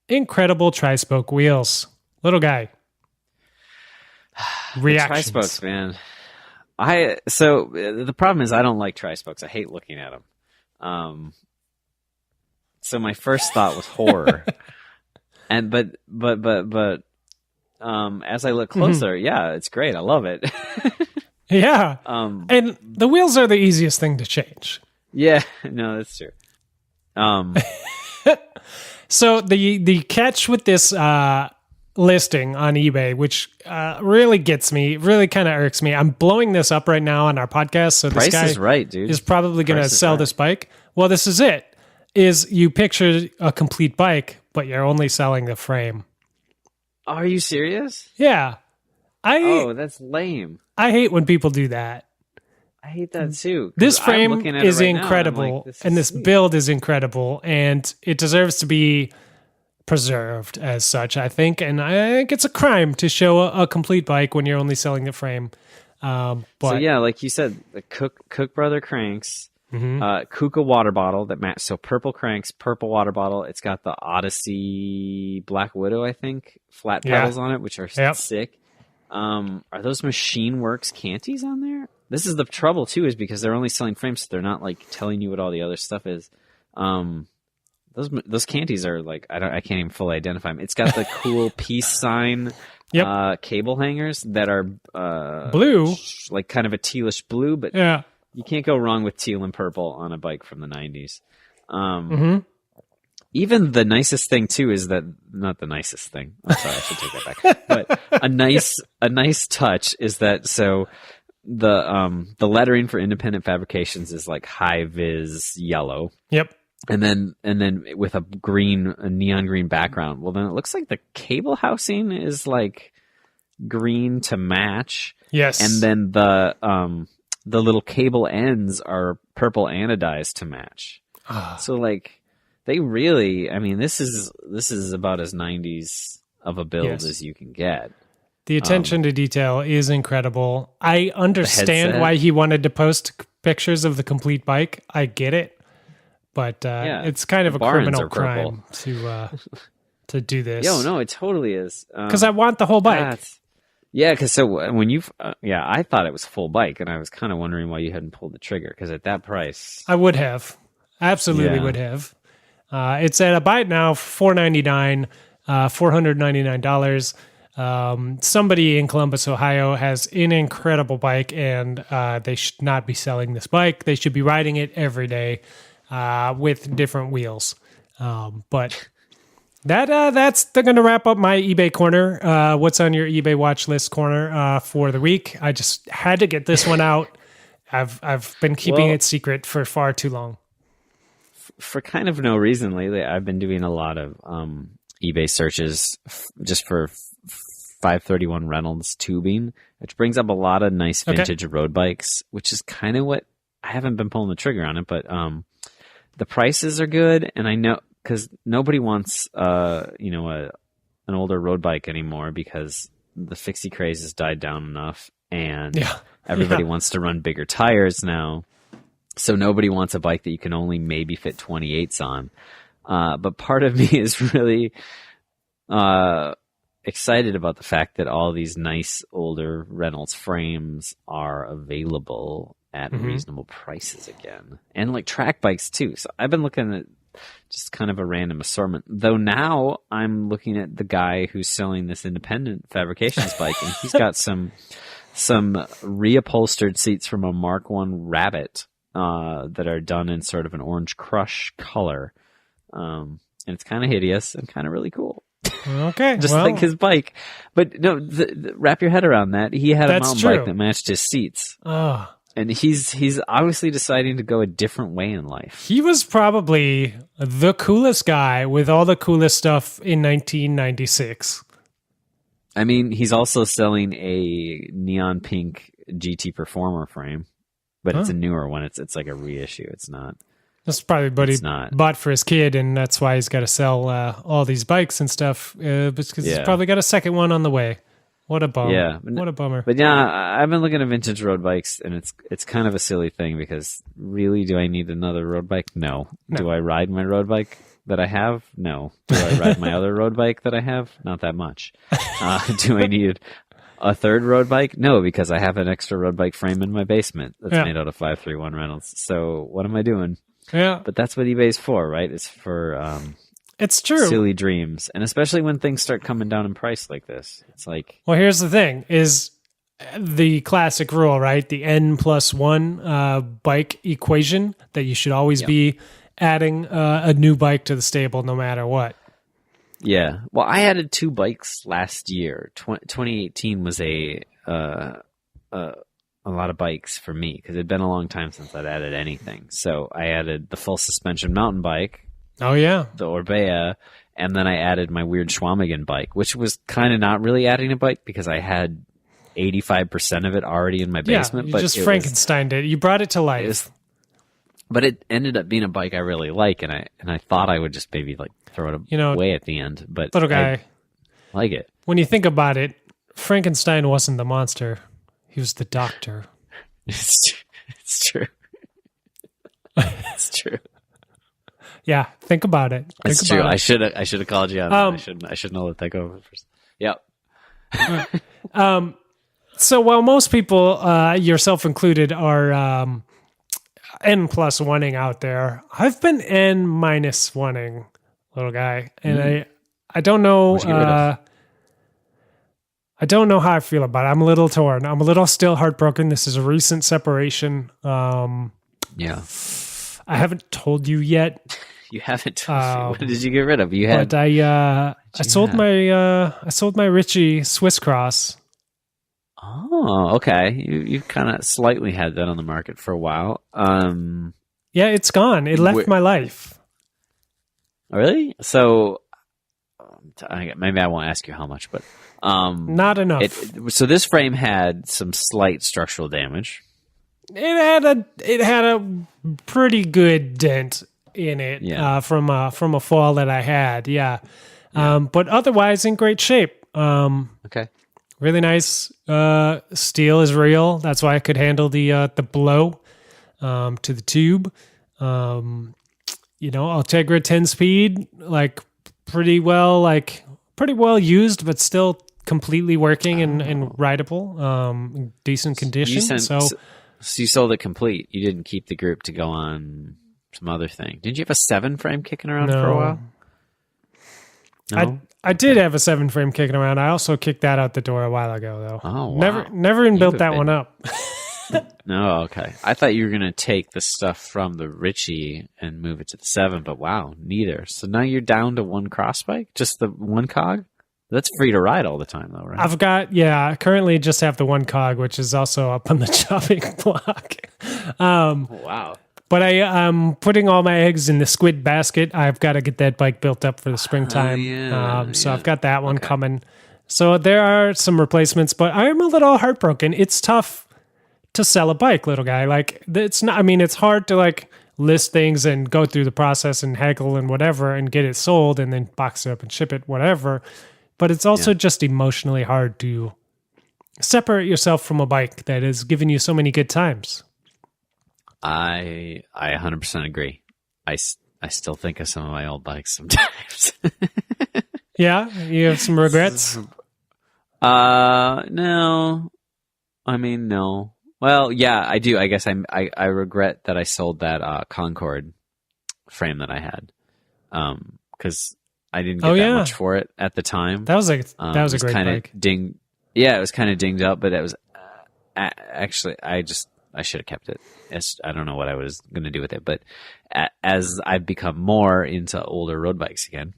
incredible tri-spoke wheels. Little guy. Reactions. Tri-spokes, man. So the problem is I don't like tri-spokes. I hate looking at them. So my first thought was horror, but as I look closer, yeah, it's great. I love it. Yeah, and the wheels are the easiest thing to change. Yeah, no, that's true. So the catch with this listing on eBay, which really gets me, really kind of irks me. I'm blowing this up right now on our podcast, so this guy is right, dude. Is probably going to sell this bike. Well, this is it. Is you picture a complete bike, but you're only selling the frame. Are you serious? Yeah. That's lame. I hate when people do that. I hate that too. This frame is incredible, and this build is incredible, and it deserves to be preserved as such, I think. And I think it's a crime to show a complete bike when you're only selling the frame. So yeah, like you said, the Cook Brother cranks, Kuka water bottle that match. So purple cranks, purple water bottle. It's got the Odyssey Black Widow, I think, flat pedals on it, which are sick. Are those Machine Works canties on there? This is the trouble too, is because they're only selling frames, so they're not like telling you what all the other stuff is. Those canties are like I can't even fully identify them. It's got the cool peace sign cable hangers that are blue, like kind of a tealish blue, but you can't go wrong with teal and purple on a bike from the 90s. Even the nicest thing too is that not the nicest thing. I'm sorry, I should take that back. But a nice touch is that the lettering for independent fabrications is like high vis yellow. Yep. And then with a neon green background. Well, then it looks like the cable housing is like green to match. Yes. And then the little cable ends are purple anodized to match. So like they really, I mean, this is about as 90s of a build as you can get. The attention to detail is incredible. I understand why he wanted to post pictures of the complete bike. I get it. But it's kind of a criminal crime to do this. Yo, no, it totally is. Because I want the whole bike. Yeah, because so when you, I thought it was full bike, and I was kind of wondering why you hadn't pulled the trigger. Because at that price, I would have, absolutely would have. It's at a buy it now, $499, $499. Somebody in Columbus, Ohio, has an incredible bike, and they should not be selling this bike. They should be riding it every day. With different wheels. But that's going to wrap up my eBay corner. What's on your eBay watch list corner for the week? I just had to get this one out I've been keeping Well, it secret for far too long. For kind of no reason lately, I've been doing a lot of eBay searches just for 531 Reynolds tubing, which brings up a lot of nice vintage road bikes, which is kind of what I haven't been pulling the trigger on it, but the prices are good, and I know because nobody wants an older road bike anymore because the fixie craze has died down enough, and everybody wants to run bigger tires now. So nobody wants a bike that you can only maybe fit 28s on. But part of me is really excited about the fact that all these nice older Reynolds frames are available at reasonable prices again. And like track bikes too. So I've been looking at just kind of a random assortment. Though now I'm looking at the guy who's selling this independent fabrications bike, and he's got some reupholstered seats from a Mark I Rabbit that are done in sort of an orange crush color. And it's kind of hideous and kind of really cool. Okay. Just like his bike. But no, wrap your head around that. He had a mountain bike that matched his seats. Oh. And he's obviously deciding to go a different way in life. He was probably the coolest guy with all the coolest stuff in 1996. I mean, he's also selling a neon pink GT Performer frame, but it's a newer one. It's like a reissue. It's not. That's probably what he bought for his kid, and that's why he's got to sell all these bikes and stuff, because he's probably got a second one on the way. What a bummer. Yeah. What a bummer. But yeah, I've been looking at vintage road bikes, and it's kind of a silly thing because really, do I need another road bike? No. Do I ride my road bike that I have? No. Do I ride my other road bike that I have? Not that much. Do I need a third road bike? No, because I have an extra road bike frame in my basement that's made out of 531 Reynolds. So what am I doing? Yeah. But that's what eBay's for, right? It's for it's true. Silly dreams. And especially when things start coming down in price like this. It's like, well, here's the thing is the classic rule, right? The N+1 bike equation that you should always be adding a new bike to the stable no matter what. Yeah. Well, I added 2 bikes last year. 2018 was a lot of bikes for me because it had been a long time since I'd added anything. So I added the full suspension mountain bike. Oh, yeah. The Orbea. And then I added my weird Schwamigan bike, which was kind of not really adding a bike because I had 85% of it already in my basement. You but just Frankensteined it. You brought it to life. But it ended up being a bike I really like, and I thought I would just maybe like throw it away at the end. But little guy, I like it. When you think about it, Frankenstein wasn't the monster. He was the doctor. It's true. It's true. Yeah, think about it. It's true. I should have called you on that. I should know let that go first. Yep. So while most people, yourself included, are N+1ing out there, I've been N-1ing, little guy, and I don't know. I don't know how I feel about it. I'm a little torn. I'm a little still heartbroken. This is a recent separation. Yeah. I haven't told you yet. You haven't told me. What did you get rid of? You had. But I sold my Ritchie Swiss Cross. Oh, okay. You've kind of slightly had that on the market for a while. Yeah, it's gone. It left my life. Really? So maybe I won't ask you how much, but not enough. So this frame had some slight structural damage. It had a pretty good dent in it from a fall that I had. Yeah. But otherwise in great shape. Okay. Really nice. Steel is real. That's why I could handle the blow to the tube. Ultegra 10-speed, pretty well used, but still completely working and rideable. Decent condition. So you sold it complete. You didn't keep the group to go on some other thing. Didn't you have a 7 frame kicking around for a while? No. I did have a 7 frame kicking around. I also kicked that out the door a while ago, though. Oh, wow. Never even built that one up. No, okay. I thought you were going to take the stuff from the Ritchie and move it to the 7, but wow, neither. So now you're down to 1 cross bike? Just the 1 cog? That's free to ride all the time, though, right? I currently just have the one cog, which is also up on the chopping block. Wow. But I'm putting all my eggs in the squid basket. I've got to get that bike built up for the springtime. So I've got that one coming. So there are some replacements, but I'm a little heartbroken. It's tough to sell a bike, little guy. Like, it's not, I mean, it's hard to like list things and go through the process and haggle and whatever and get it sold and then box it up and ship it, whatever. But it's also just emotionally hard to separate yourself from a bike that has given you so many good times. I 100% agree. I still think of some of my old bikes sometimes. Yeah? You have some regrets? No. I mean, no. Well, yeah, I do. I guess I regret that I sold that Concorde frame that I had. Because I didn't get that much for it at the time. That was a great bike. It was kind of dinged up, but it was actually I should have kept it. I don't know what I was going to do with it, but as I've become more into older road bikes again,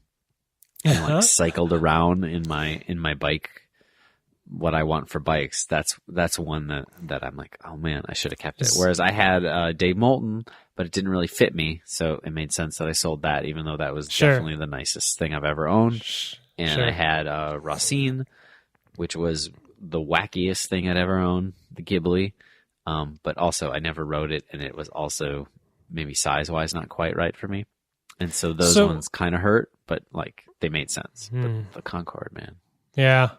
and like cycled around in my bike, what I want for bikes, that's one that I'm like, oh man, I should have kept it. Whereas I had Dave Moulton, but it didn't really fit me, so it made sense that I sold that, even though that was definitely the nicest thing I've ever owned. And I had Racine, which was the wackiest thing I'd ever owned, the Ghibli. But also I never rode it, and it was also maybe size-wise not quite right for me. And so those ones kind of hurt, but like they made sense. But the Concorde, man. Yeah.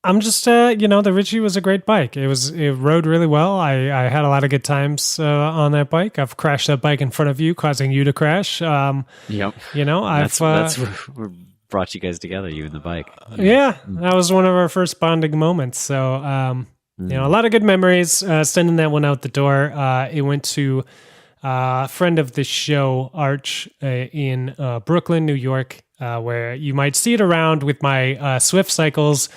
I'm just, the Ritchie was a great bike. It rode really well. I had a lot of good times on that bike. I've crashed that bike in front of you, causing you to crash. Yep. That's what brought you guys together, you and the bike. Yeah, that was one of our first bonding moments. So, a lot of good memories. Sending that one out the door. It went to a friend of the show, Arch, in Brooklyn, New York, where you might see it around with my Swift Cycles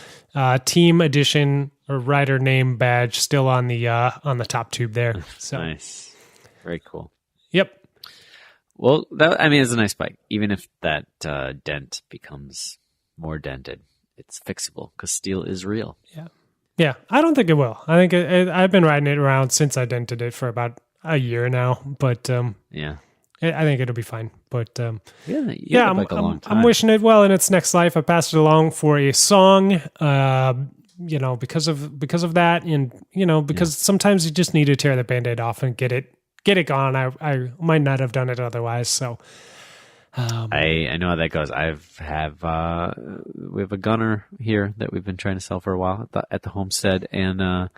team edition or rider name badge still on the top tube there. So nice, very cool. Yep. Well, it's a nice bike. Even if that dent becomes more dented, it's fixable because steel is real. Yeah. Yeah, I don't think it will. I think I've been riding it around since I dented it for about a year now, but I think it'll be fine. But I'm wishing it well in its next life. I passed it along for a song, because of that, and because sometimes you just need to tear the Band-Aid off and get it gone. I might not have done it otherwise. So I know how that goes. We have a gunner here that we've been trying to sell for a while at the homestead, and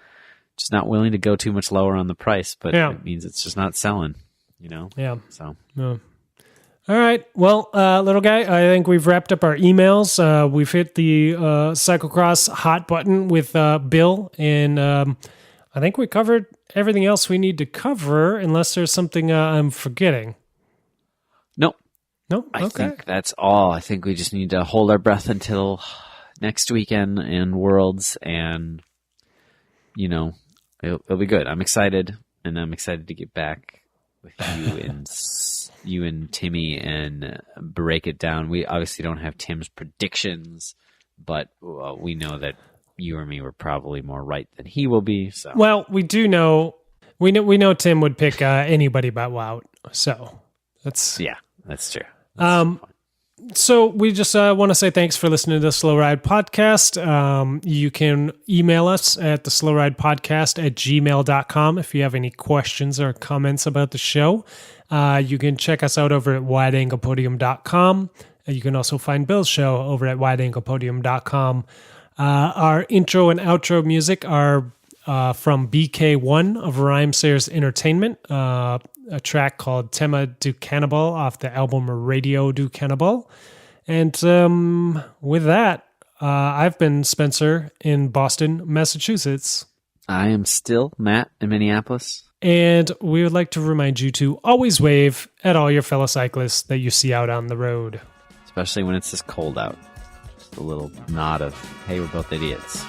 just not willing to go too much lower on the price, but it means it's just not selling, Yeah. So. Yeah. All right. Well, little guy, I think we've wrapped up our emails. We've hit the Cyclocross hot button with Bill, and I think we covered everything else we need to cover, unless there's something I'm forgetting. No, I think that's all. I think we just need to hold our breath until next weekend and Worlds, and it'll be good. I'm excited, and I'm excited to get back with you and Timmy and break it down. We obviously don't have Tim's predictions, but we know that you or me were probably more right than he will be. So, well, we do know we know Tim would pick anybody but Wout. So that's true. So we just want to say thanks for listening to the Slow Ride Podcast. You can email us at theslowridepodcast@gmail.com if you have any questions or comments about the show. You can check us out over at wideanglepodium.com. You can also find Bill's show over at wideanglepodium.com. Our intro and outro music are from BK1 of Rhymesayers Entertainment, a track called Tema du Cannibal off the album Radio du Cannibal. And with that, I've been Spencer in Boston, Massachusetts. I am still Matt in Minneapolis. And we would like to remind you to always wave at all your fellow cyclists that you see out on the road. Especially when it's this cold out. Just a little nod of, hey, we're both idiots.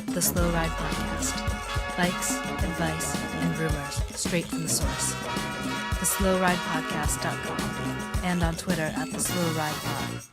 The Slow Ride Podcast, Bikes, advice, and rumors straight from the source. TheSlowRidePodcast.com and on Twitter at TheSlowRidePod.